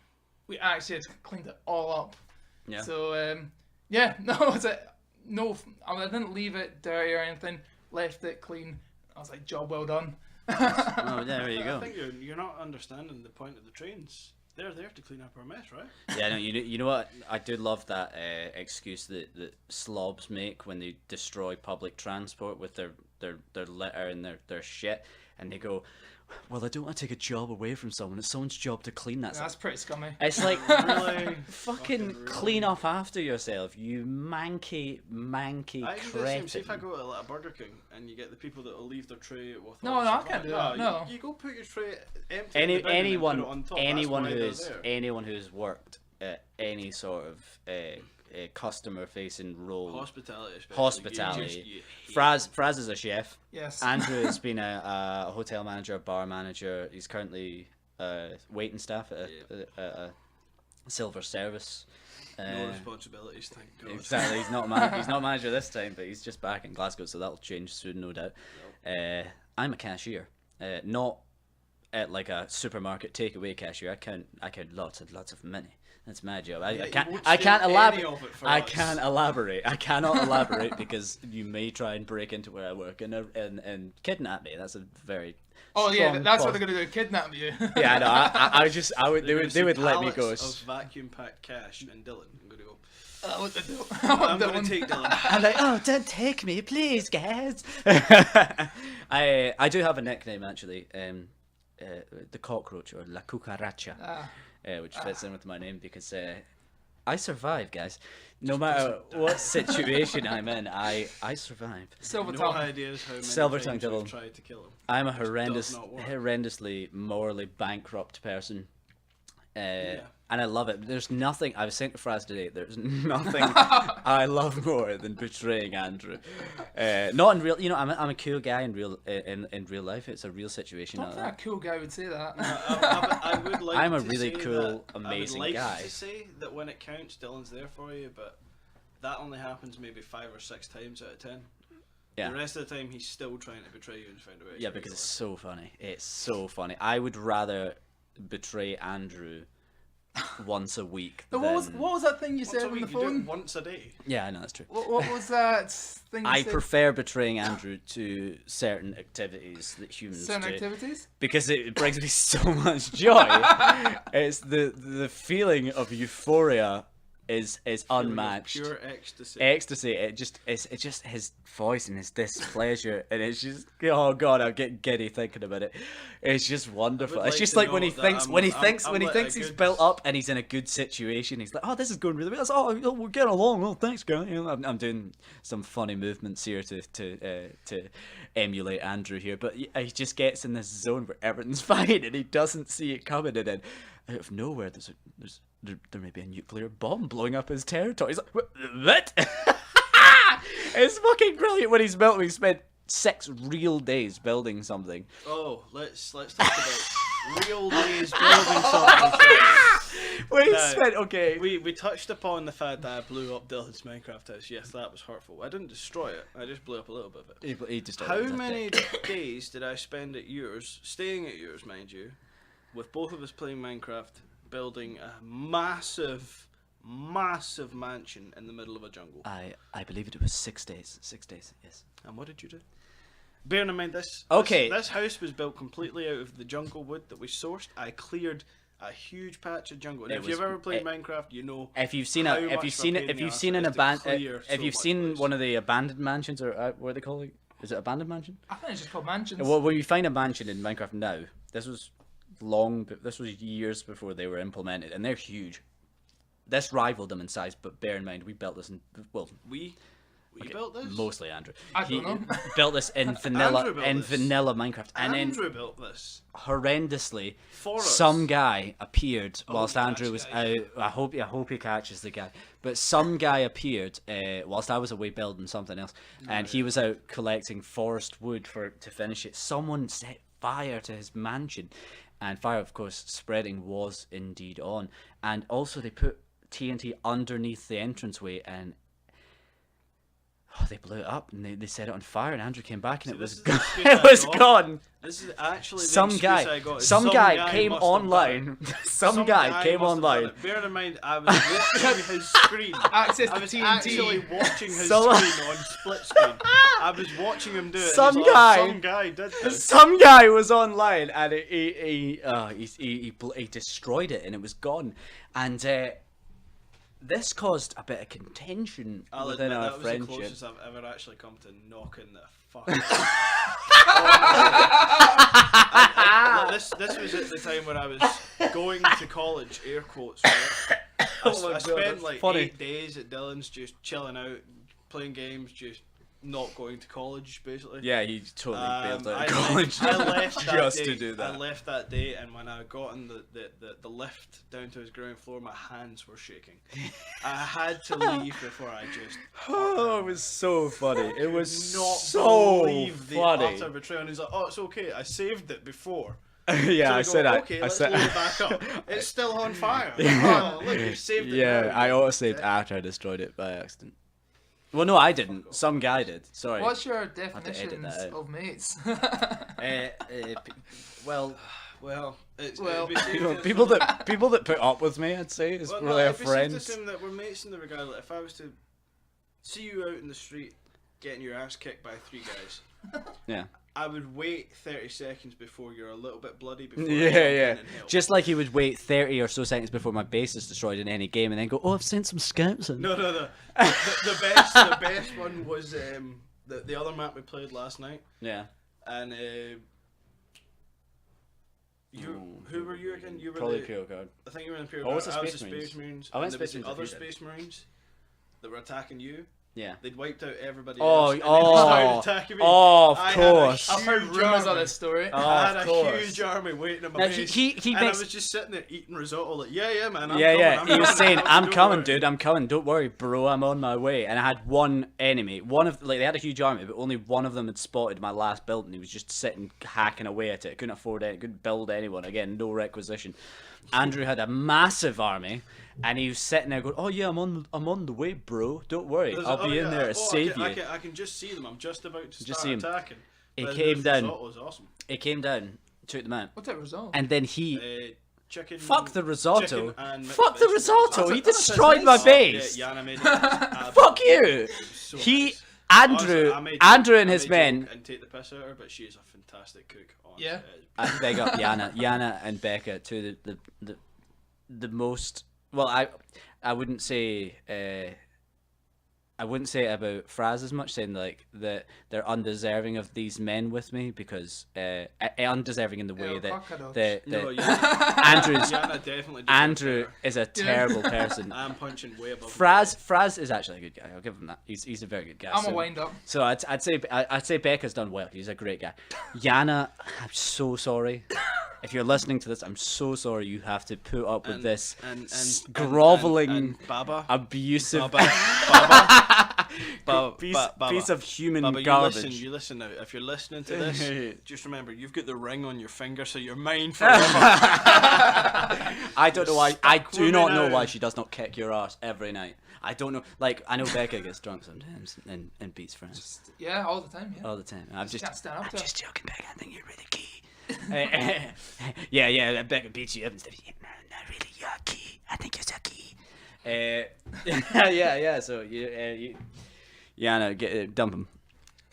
B: we actually had cleaned it all up.
A: Yeah.
B: So I didn't leave it dirty or anything. Left it clean. I was like, job well done.
A: Oh, there you
C: I
A: go.
C: think you're not understanding the point of the trains. They're there to clean up our mess, right?
A: Yeah, no, you know what? I do love that excuse that slobs make when they destroy public transport with their litter and their shit, and they go, well, I don't want to take a job away from someone. It's someone's job to clean that.
B: That's pretty scummy.
A: It's like,
C: Really?
A: fucking clean up after yourself, you manky
C: I can do the same.
A: cretin.
C: See if I go to like a Burger King and you get the people that will leave their tray with.
B: No,
C: all the
B: I
C: stuff
B: can't
C: on it.
B: do that, no.
C: You go put your tray empty. in the bin and then
A: Anyone
C: put it on top. That's why they're there.
A: anyone who's worked at any sort of customer facing role,
C: Hospitality, especially.
A: hospitality. Fraz is a chef.
B: Yes.
A: Andrew has been a hotel manager, bar manager. He's currently waiting staff at a silver service.
C: No responsibilities, thank God.
A: Exactly. He's not manager this time, but he's just back in Glasgow, so that'll change soon, no doubt. I'm a cashier, not at like a supermarket takeaway cashier. I count lots and lots of money. That's my job. I can't elaborate. I cannot elaborate because you may try and break into where I work and kidnap me. That's a very
B: that's what they're gonna do. Kidnap you.
A: Yeah, no, they would let me go.
C: Of vacuum packed cash and Dylan. I'm gonna go.
B: What the do?
C: I'm gonna take Dylan.
A: I'm like, oh, don't take me, please, guys. I do have a nickname actually, the cockroach or La Cucaracha. Which fits in with my name because I survive, guys. No matter what situation I'm in, I survive.
B: Silver
C: No
B: tongue.
C: ideas how many
A: Silver
C: times
A: tongue
C: we've
A: Dylan.
C: tried to kill him.
A: I'm a
C: does not work.
A: horrendously morally bankrupt person. And I love it. There's nothing. I was saying to Fraz today. There's nothing I love more than betraying Andrew. Not in real. I'm a cool guy in real life. It's a real situation.
B: I don't think a cool guy would say that.
C: I would like
A: I'm a
C: to
A: really
C: say
A: cool,
C: that,
A: amazing
C: I would like
A: guy.
C: to say that when it counts, Dylan's there for you, but that only happens maybe 5 or 6 times out of 10.
A: Yeah.
C: The rest of the time, he's still trying to betray you and find a way.
A: Yeah, because it's so funny. It's so funny. I would rather betray Andrew once a week.
B: What was that thing you said on the phone?
C: Once a day.
A: Yeah, I know that's true.
B: What was that thing?
A: I prefer betraying Andrew to certain activities that humans do.
B: activities?
A: Because it brings me so much joy. It's the feeling of euphoria is unmatched.
C: Pure ecstasy.
A: Ecstasy. It's just his voice and his displeasure, and it's just, oh god, I'm getting giddy thinking about it. It's just wonderful. It's
C: like
A: just
C: to
A: like when he
C: know
A: thinks
C: that
A: he's built up and he's in a good situation. He's like, oh, this is going really well. Oh, we're getting along. Oh, thanks, guy. I'm doing some funny movements here to emulate Andrew here, but he just gets in this zone where everything's fine and he doesn't see it coming, and then out of nowhere there may be a nuclear bomb blowing up his territory. He's like, what? It's fucking brilliant when he's built. We spent 6 real days building something.
C: Oh, let's talk about real days building something. We touched upon the fact that I blew up Dylan's Minecraft house. Yes, that was hurtful. I didn't destroy it. I just blew up a little bit of it.
A: He just
C: How many days did I spend at yours, staying at yours, mind you, with both of us playing Minecraft, building a massive mansion in the middle of a jungle?
A: I believe it was 6 days. 6 days, yes.
C: And what did you do? Bearing in mind this house was built completely out of the jungle wood that we sourced. I cleared a huge patch of jungle. And if you've ever played Minecraft, you know.
A: If you've seen one of the abandoned mansions, or what are they called? Is it abandoned mansion?
B: I think it's just called mansions.
A: Well, when you find a mansion in Minecraft now, this was This was years before they were implemented, and they're huge. This rivaled them in size, but bear in mind, we built this
C: We built this?
A: mostly Andrew.
B: I don't know.
A: Built this in vanilla
C: Andrew built this.
A: vanilla Minecraft, and
C: Andrew built this.
A: horrendously,
C: For us.
A: some guy appeared whilst
C: catch
A: Andrew was
C: guy.
A: out. I hope he catches the guy. But some guy appeared whilst I was away building something else, and he was out collecting forest wood to finish it. Someone set fire to his mansion, and fire, of course, spreading was indeed on. And also they put TNT underneath the entranceway, and they blew it up, and they set it on fire, and Andrew came back, and it was gone. It was gone.
C: This is actually the
A: Some
C: excuse I
A: guy,
C: got.
A: some guy came
C: must have done
A: online.
C: it.
A: Some guy came
C: must have done
A: online.
C: it. Bear in mind, I was watching his screen.
B: Access
C: I
B: to
C: was
B: TNT.
C: actually watching his
A: Some-
C: screen on split screen. I was watching him do it. and
A: Some
C: he's like,
A: guy-
C: some guy did this.
A: Some guy was online, and he destroyed it, and it was gone. And this caused a bit of contention
C: I'll
A: within
C: admit,
A: our
C: that was the
A: friendship.
C: closest I've ever actually come to knocking the fuck. This was at the time when I was going to college, air quotes. Right? I spent like
A: funny.
C: 8 days at Dylan's just chilling out, playing games, just not going to college, basically.
A: Yeah, he totally bailed out
C: I
A: of college
C: left that
A: just
C: day.
A: to do that.
C: I left that day, and when I got in the lift down to his ground floor, my hands were shaking. I had to leave before I just.
A: Oh, it was so funny. It was
C: not
A: so
C: believe the
A: funny.
C: utter betrayal. And he's like, "Oh, it's okay. I saved it before."
A: Yeah,
C: So
A: I
C: I
A: said
C: go,
A: I.
C: okay,
A: I
C: let's
A: said.
C: load it back up. It's still on fire. Oh, look, you saved it.
A: Yeah,
C: now.
A: I auto-saved after I destroyed it by accident. Well, no, I didn't. Some guy did. Sorry.
B: What's your
A: to edit
B: definitions
A: that out.
B: of mates?
A: Well,
C: Well, it's,
B: Well,
C: it'd be safe to
A: people
C: assume-
A: that put up with me, I'd say, is
C: Well,
A: really
C: no,
A: our
C: it'd be safe to
A: friends.
C: assume that we're mates in the regard. Like, if I was to see you out in the street getting your ass kicked by 3 guys,
A: Yeah.
C: I would wait 30 seconds before you're a little bit bloody. Before I
A: Yeah,
C: jump in
A: yeah.
C: and help.
A: Just like he would wait 30 or so seconds before my base is destroyed in any game, and then go, "Oh, I've sent some scouts in."
C: No. The best one was the other map we played last night,
A: Yeah.
C: and who were you again? You were
A: Probably
C: the,
A: Pure Card.
C: I think you were in the Pure
A: Or was
C: Guard.
A: it
C: I was
A: Space
C: the
A: Marines?
C: Space Marines.
A: I went
C: and there was
A: Space
C: the
A: Marines a
C: other
A: few
C: Space Marines that were attacking you.
A: Yeah.
C: They'd wiped out everybody
A: Oh,
C: else. And then they started attacking me.
A: of
C: I had a
A: course.
B: I've heard
C: huge
B: rumours of
C: army.
B: this story.
C: I had
A: Of
C: a
A: course.
C: huge army waiting in my
A: Now,
C: base.
A: he
C: and
A: makes-
C: I was just sitting there eating risotto like, yeah, man, I'm
A: Yeah.
C: coming,
A: He was saying, "I'm
C: Don't
A: coming,
C: worry."
A: dude. I'm coming. Don't worry, bro. I'm on my way." And I had one enemy. They had a huge army, but only one of them had spotted my last build, and he was just sitting hacking away at it. Couldn't afford it. Couldn't build anyone. Again, no requisition. Andrew had a massive army, and he was sitting there going, "Oh yeah, I'm on the way, bro. Don't worry.
C: There's
A: I'll
C: a-
A: be
C: oh,
A: in
C: yeah,
A: there to save you."
C: I can just see them. I'm just about to
A: Just
C: start
A: see 'em.
C: attacking.
A: He
C: But
A: came
C: this
A: down.
C: risotto was awesome.
A: It came down, took them out,
B: What's that result?
A: and then he.
C: Chicken.
A: Fuck the risotto.
C: chicken and mixed
A: Fuck the
C: vegetables.
A: risotto. He
B: That's
A: destroyed my
B: nice.
A: base.
C: Yeah, Yana made it.
A: Fuck you.
C: So
A: He
C: nice.
A: Andrew
C: Honestly,
A: Andrew and
C: I
A: his
C: may
A: men.
C: joke and take the piss out of her, but she is a fantastic cook. Honestly.
B: Yeah.
A: I beg up Yana and Becca, two of the most. Well, I wouldn't say I wouldn't say it about Fraz as much, saying like that they're undeserving of these men with me, because undeserving in the way that
C: No,
A: Andrew's
C: Yana definitely. deserves
A: Andrew
C: better.
A: is a terrible person.
C: I'm punching way above.
A: Fraz is actually a good guy. I'll give him that. He's a very good guy.
B: I'm a
A: so-
B: wind up.
A: So I'd say Becca's done well. He's a great guy. Yana, I'm so sorry. If you're listening to this, I'm so sorry you have to put up with this groveling,
C: and Baba.
A: abusive
C: Baba.
A: piece of human
C: Baba,
A: garbage.
C: you listen now. If you're listening to this, just remember you've got the ring on your finger, so you're mine forever.
A: I don't know why. I do
C: with
A: not
C: me
A: know
C: now.
A: why she does not kick your ass every night. I don't know. Like, I know Becca gets drunk sometimes and beats friends
B: Yeah, all the time. Yeah.
A: all the time. I'm just
B: can't stand up to it.
A: joking, Becca. I think you're really key. Yeah. Becca beats you up and stuff. Yeah, no, really, you're key. I think you're so key. Yeah. So yeah, no, dump him.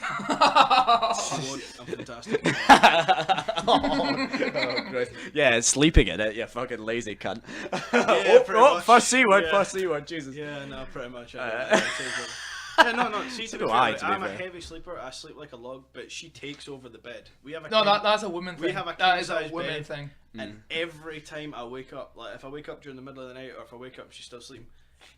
C: I won't. I'm fantastic.
A: Oh, Christ. Yeah, sleeping in it, you fucking lazy cunt.
C: pretty much.
A: First C word,
C: Yeah.
A: first C word, Jesus.
C: Yeah, no, pretty much. Yeah, no. See, to be
A: do
C: fair,
A: I,
C: like,
A: to be
C: I'm a
A: fair.
C: heavy sleeper. I sleep like a log, but she takes over the bed. We have a
B: No,
C: king-
B: that's a woman thing.
C: We have a
B: That is a
C: king-size
B: woman
C: bed,
B: thing.
C: and every time I wake up, like if I wake up during the middle of the night, or if I wake up and she's still sleeping,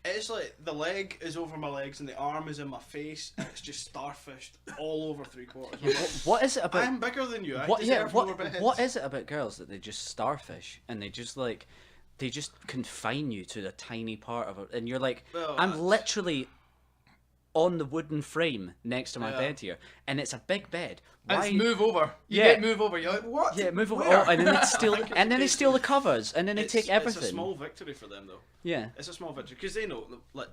C: it's like the leg is over my legs and the arm is in my face, and it's just starfished all over 3/4.
A: What is it about?
C: I'm bigger than you. I
A: What? Yeah.
C: deserve more beds.
A: What is it about girls that they just starfish and they just like, they just confine you to a tiny part of it, and you're like,
C: Well,
A: I'm
C: that's-
A: literally on the wooden frame next to my
C: Yeah.
A: bed here, and it's a big bed.
B: And
A: Why?
B: it's move over. You
A: Yeah.
B: get move over. You're like, what?
A: Yeah, move over.
B: Where?
A: Oh, and then they steal,
C: think it's
A: and then they
C: basically-
A: steal the covers, and then they take everything.
C: It's a small victory for them, though.
A: Yeah.
C: It's a small victory because they know.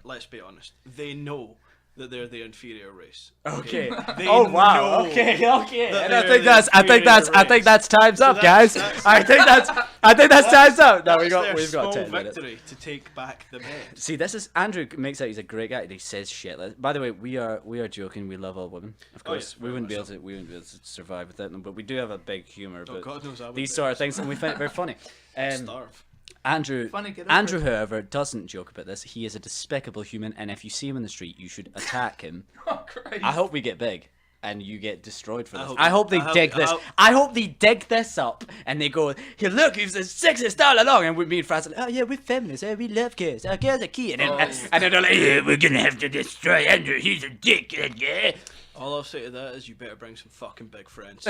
C: Let's be honest. They know that they're the inferior race.
A: Okay.
C: They
A: Oh wow.
C: know
A: Okay. Okay.
C: that
A: And I
C: they're
A: think
C: the
A: that's. I think
C: inferior
A: that's. I think
C: race.
A: that's time's up,
C: that's-
A: guys.
C: that's-
A: I think that's. I think that's time's up. No, we've got
C: small
A: 10 minutes.
C: victory to take back the bed.
A: See, this is Andrew makes out he's a great guy. And he says shit. By the way, we are joking. We love all women, of
C: Oh,
A: course.
C: yes,
A: we
C: very
A: wouldn't be able
C: much
A: to. We wouldn't be able to survive without them. But we do have a big humor.
C: Oh,
A: But
C: God knows I would
A: these
C: be.
A: sort of things, and we find it very funny.
C: Starve.
A: Andrew,
B: Funny, get over
A: Andrew,
B: it.
A: however, doesn't joke about this. He is a despicable human, and if you see him in the street, you should attack him.
B: Oh, Christ.
A: I hope we get big and you get destroyed for this.
C: hope-
A: I hope they
C: I hope-
A: dig
C: I
A: this.
C: hope-
A: I hope they dig this up and they go, here, look, he's a sexist all along. And me and Fraz are like, oh yeah, we're feminists. Oh, we love girls. Oh, girls are key. And then, and then they're like, yeah, we're gonna have to destroy Andrew. He's a dick. Yeah.
C: All I'll say to that is you better bring some fucking big friends.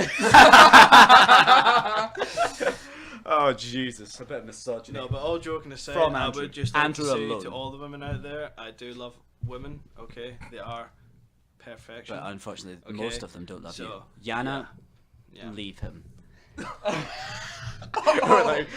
A: Oh Jesus, a bit of misogyny.
C: No, but all joking aside,
A: From
C: I
A: Andrew.
C: would just like
A: Andrew
C: to say
A: alone.
C: to all the women out there, I do love women. Okay, they are perfection.
A: But unfortunately,
C: Okay,
A: most of them don't love
C: so,
A: you. Yana,
C: yeah.
A: leave him. quite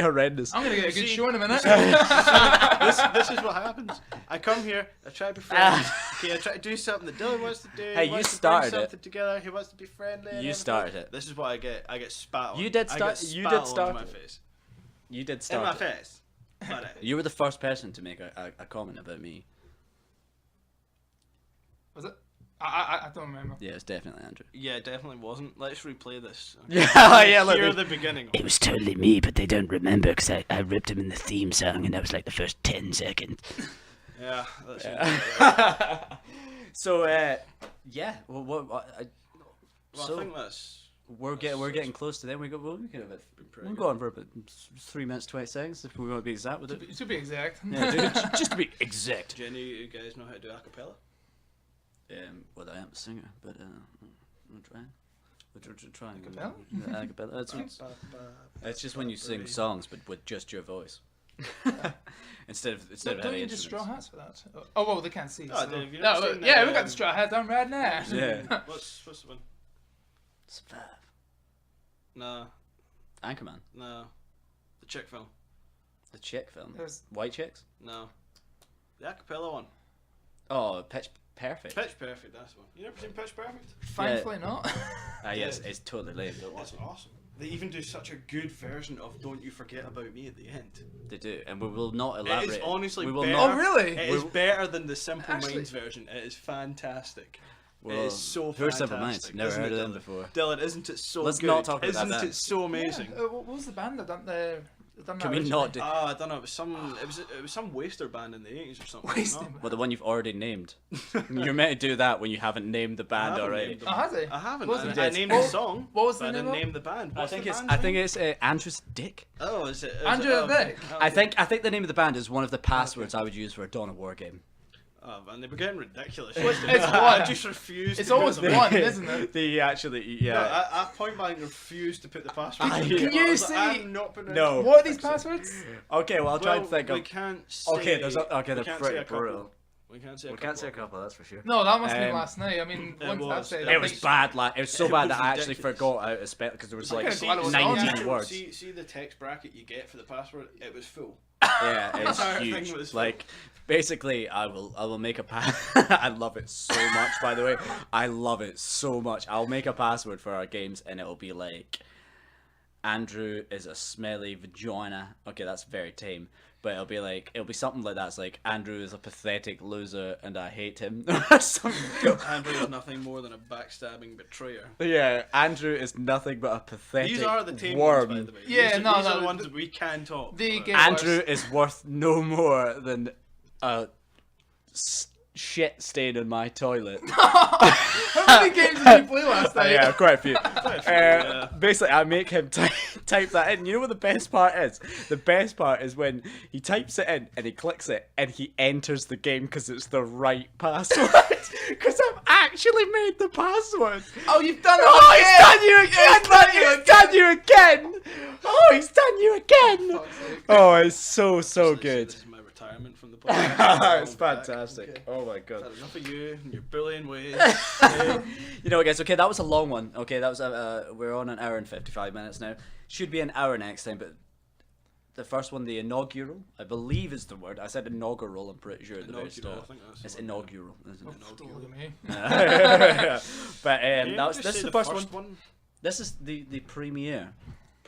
A: horrendous.
B: I'm gonna get a good
C: See-
B: show in a minute.
C: this is what happens. I come here, I try to be friends. Okay, I try to do something that Dylan wants to do.
A: Hey,
C: he
A: you
C: wants to
A: started
C: bring
A: it.
C: something together. He wants to be friendly. and
A: You
C: everything.
A: started it.
C: This is what I get. I get spat on.
A: You did
C: I
A: start-
C: get
A: you
C: spat
A: did
C: on
A: start
C: in my
A: it.
C: face.
A: You did
C: In
A: start.
C: my
A: it.
C: face. But,
A: You were the first person to make a comment about me.
B: Was it? I don't remember.
A: Yeah, it's definitely Andrew.
C: yeah, it definitely wasn't. Let's replay this.
A: Yeah, look,
C: Hear
A: they-
C: the beginning.
E: It was totally me, but they don't remember because I ripped him in the theme song, and that was like the first 10 seconds.
C: Yeah, that's
A: So, yeah. Well,
C: Well,
A: so
C: I think that's.
A: we're getting close to them. We can have it.
C: pretty
A: We'll
C: good.
A: go on for about 3 minutes 20 seconds if we want to be exact with it.
B: To be exact.
A: Yeah, dude, just to be exact.
C: Do any of you guys know how to do a cappella?
A: Well, I am a singer, but we'll try. We'll try and
B: Acapella?
A: Acapella. It's just when you sing songs, but with just your voice. instead of
B: Don't
A: having
B: you just straw
A: instruments.
B: hats for that? Oh, well, they can't see.
C: Oh,
B: so.
C: Dave, you've
B: No,
C: not
B: look,
C: seen
B: yeah,
C: that,
B: we got the straw hats on right now.
A: Yeah.
C: What's the one?
A: Survive.
C: No,
A: Anchorman.
C: no. The chick film.
A: The chick film.
B: There's-
A: White chicks.
C: No. The acapella one.
A: Oh, Pitch Perfect.
C: Pitch Perfect, that's the one. You never seen Pitch Perfect?
B: Thankfully not.
A: Yes, it's totally lame. Don't watch
C: That's
A: it.
C: awesome. They even do such a good version of Don't You Forget About Me at the end.
A: They do, and we will not
C: It
A: elaborate.
C: is honestly
A: we will
C: better.
A: not.
B: Oh, really?
C: It is better than the Simple
B: Actually-
C: Minds version. It is fantastic.
A: Well,
C: it is so
A: who are
C: fantastic.
A: Simple Minds? Never
C: isn't
A: heard
C: it,
A: of them
C: Dylan?
A: before.
C: Dylan, isn't it so
A: Let's
C: good?
A: not talk about
C: Isn't
A: that.
C: it so amazing?
B: Yeah, what was the band that done done
A: Can
B: that
A: we not do?
C: I don't know. It was some waster band in the 80s or something.
B: Waster
C: no?
B: band.
A: Well, the one you've already named. You're meant to do that when you haven't named the
C: I
A: band
C: haven't
A: already.
C: named them.
B: Oh, has he?
C: I haven't.
B: What was
C: I
B: it?
C: named
B: What-
C: the song.
B: what was
C: but
B: the
C: I
B: name
C: didn't
B: of it?
C: name the band.
A: I
C: What's
A: think
C: the
A: it's
C: band's name?
A: Andrew's Dick.
C: Oh, is it?
B: Andrew Dick.
A: I think the name of the band is one of the passwords I would use for a Dawn of War game.
C: Oh man, they were getting ridiculous.
B: It's
C: I
B: one.
C: just refused.
B: It's
C: to
B: always
C: put them.
B: one, isn't it?
A: They actually,
C: No, I point blank refused to put the password.
A: Can
C: in.
B: you
C: I was like,
B: see-
C: I'm not putting it
A: No.
C: in.
B: What are these passwords?
A: Okay, well I'll try and
C: Well,
A: think
C: we
A: of.
C: can't say.
A: Okay, there's a- okay,
C: we
A: they're
C: can't
A: pretty
C: say a couple.
A: brutal.
C: We can't say.
A: We can't say a couple, that's for sure.
B: No, that must have been
A: Um,
B: last night. I mean,
C: it
B: once
C: was.
B: that's said,
C: It
B: I
A: It was
B: think-
A: bad, like it was so
C: It
A: bad
C: was
A: that I actually
C: ridiculous.
A: forgot how to spell because there was like
B: Okay, glad it was on.
A: 19 words.
C: See the text bracket you get for the password. It was full.
A: Yeah, it's
C: entire thing
A: huge.
C: was
A: Like, basically, I will make a pass. I love it so much. By the way, I love it so much. I'll make a password for our games, and it'll be like, Andrew is a smelly vagina. Okay, that's very tame. But it'll be something like that. It's like, Andrew is a pathetic loser, and I hate him.
C: Andrew is nothing more than a backstabbing betrayer.
A: Yeah, Andrew is nothing but a pathetic
C: These are the tame
A: worm.
C: ones, by the way.
B: Yeah,
C: these,
B: no,
C: these
B: no,
C: are the ones that we can talk.
B: They
C: about.
B: get
A: Andrew
B: worse.
A: is worth no more than a shit stain on my toilet.
B: How many games did you play last night?
A: Yeah, quite a few. Basically, I make him type that in. You know what the best part is? The best part is when he types it in and he clicks it and he enters the game because it's the right password. Because I've actually made the password.
B: Oh, you've done it
A: Oh,
B: again!
A: he's done you again! He's done you again! Oh, he's done you again! Oh, it's so good.
C: This is my retirement from the podcast.
A: It's fantastic.
C: Okay.
A: Oh my god.
C: That's enough of you and your bullying ways.
A: You know what, guys? Okay, that was a long one. Okay, that was we're on an hour and 55 minutes now. Should be an hour next time, but the first one, the inaugural, I believe is the word. I said inaugural. I'm pretty sure at the very start.
C: I think that's
A: It's
C: the word,
A: inaugural, isn't it?
B: Don't look at me.
A: But
C: yeah.
A: this is the first one. This is the premiere.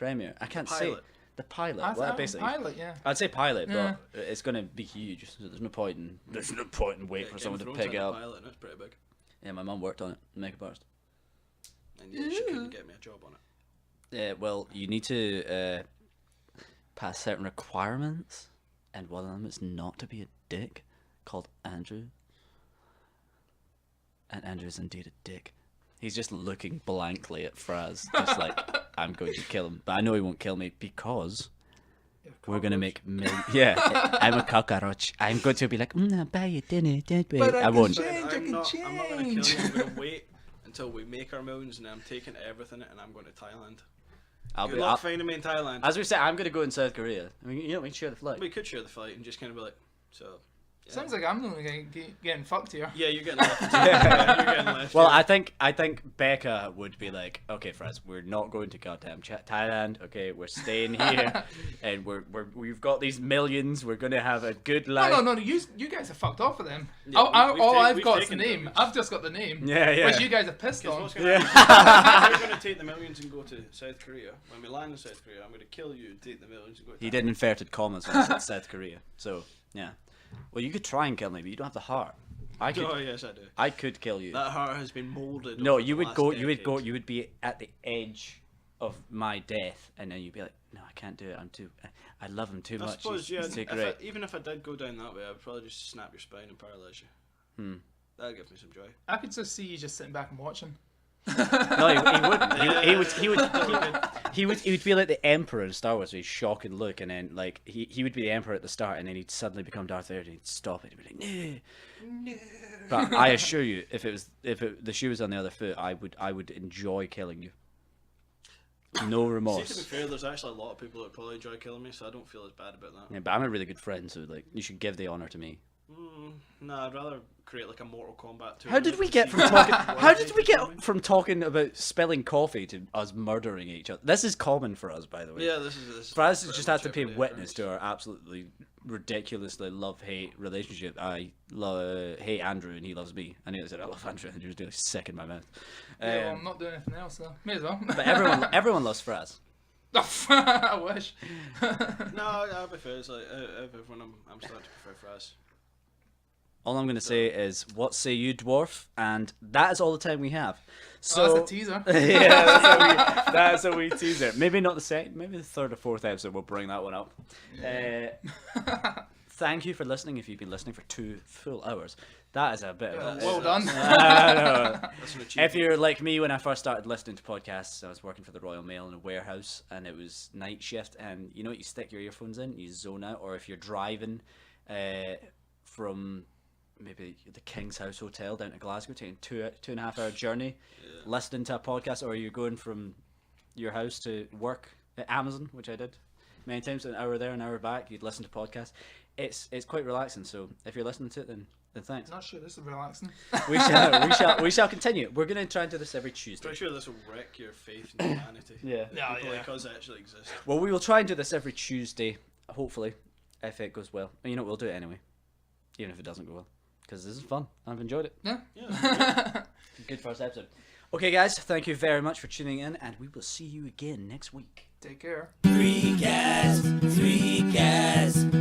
A: I can't say
C: Pilot.
A: the pilot. Well, basically,
B: Pilot, yeah.
A: I'd say pilot,
B: Yeah.
A: but it's gonna be huge. So there's no point in wait for someone to pick it up.
C: Pilot, and it's pretty big.
A: Yeah, my mum worked on it, makeup artist.
C: And yeah, she couldn't get me a job on it.
A: Yeah, well, you need to pass certain requirements, and one of them is not to be a dick, called Andrew. And Andrew is indeed a dick. He's just looking blankly at Fraz, just like, I'm going to kill him. But I know he won't kill me because we're going to make yeah, I'm a cockroach. I'm going to be like, I'll buy you dinner, don't we?
B: But
A: I won't.
C: I'm not going to kill you. I'm going to wait until we make our millions, and I'm taking everything, and I'm going to Thailand. Good luck finding me in Thailand.
A: As we said, I'm going to go in South Korea. I mean, we can share the flight.
C: We could share the flight and just kind of be like, so. Yeah.
B: Sounds like I'm the one getting fucked here.
C: Yeah, you're getting left. You're getting left.
A: Well, I think Becca would be like, okay, Fraz, we're not going to goddamn Thailand. Okay, we're staying here, and we've got these millions. We're gonna have a good life.
B: No. You guys are fucked off with them.
C: Yeah,
B: all I've
C: we've
B: got is the
C: taken
B: name.
C: them.
B: I've just got the name.
A: Yeah.
B: Which you guys are pissed on.
C: We're going to take the millions and go to South Korea. When we land in South Korea, I'm going to kill you and take the millions and go to
A: He
C: Thailand.
A: did inverted commas when he said South Korea. So yeah. Well, you could try and kill me, but you don't have the heart. I could.
C: Oh yes, I do.
A: I could kill you.
C: That heart has been molded.
A: No,
C: over
A: you
C: the
A: would
C: last
A: go.
C: decade.
A: You would be at the edge of my death, and then you'd be like, "No, I can't do it. I love him too
C: I
A: much.
C: suppose,
A: He's too
C: if
A: great."
C: even if I did go down that way, I would probably just snap your spine and paralyze you. That'd give me some joy.
B: I could just see you just sitting back and watching.
A: No, he wouldn't. He would be like the Emperor in Star Wars, with his shocking look, and then like he would be the Emperor at the start, and then he'd suddenly become Darth Vader, and he'd stop it, and he'd be like, no. But I assure you, if the shoe was on the other foot, I would enjoy killing you. No remorse.
C: See, to be fair, there's actually a lot of people that probably enjoy killing me, so I don't feel as bad about that.
A: Yeah, but I'm a really good friend, so like you should give the honor to me.
C: No, I'd rather create like a Mortal Kombat 2.
A: How did we get from talking? How did we get from talking about spilling coffee to us murdering each other? This is common for us, by the way.
C: Yeah, this is.
A: Fraz
C: pretty
A: just had
C: much
A: to pay
C: everyday
A: witness
C: occurrence.
A: to our absolutely ridiculously love-hate relationship. I hate Andrew and he loves me. I nearly said I love Andrew and he was doing sick in my mouth.
B: Yeah, well, I'm not doing anything else, so may as well.
A: But everyone loves Fraz.
B: I wish.
C: No, I'll be fair. It's like everyone I'm starting to prefer Fraz.
A: All I'm going to say is, what say you, dwarf? And that is all the time we have. So
B: Oh, that's a teaser.
A: Yeah, that's a wee teaser. Maybe not the second, maybe the third or fourth episode we'll bring that one up. Thank you for listening. If you've been listening for 2 full hours, that is a bit of a...
B: Well done.
C: That's an achievement.
A: If you're like me, when I first started listening to podcasts, I was working for the Royal Mail in a warehouse, and it was night shift, and you know what, you stick your earphones in, you zone out, or if you're driving from maybe the King's House Hotel down to Glasgow, taking 2.5 hour journey, listening to a podcast, or you're going from your house to work at Amazon, which I did many times, an hour there, an hour back, you'd listen to podcasts. It's quite relaxing, so if you're listening to it, then thanks.
B: Not sure this is relaxing.
A: We shall continue. We're going to try and do this every Tuesday.
C: Pretty sure this will wreck your faith in humanity.
A: Yeah.
C: People like us actually exist.
A: Well, we will try and do this every Tuesday, hopefully, if it goes well. And you know, we'll do it anyway, even if it doesn't go well, because this is fun. I've enjoyed it.
B: Yeah.
A: Good first episode. Okay, guys, thank you very much for tuning in, and we will see you again next week.
B: Take care.
E: 3 guys,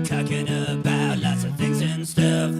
E: talking about lots of things and stuff.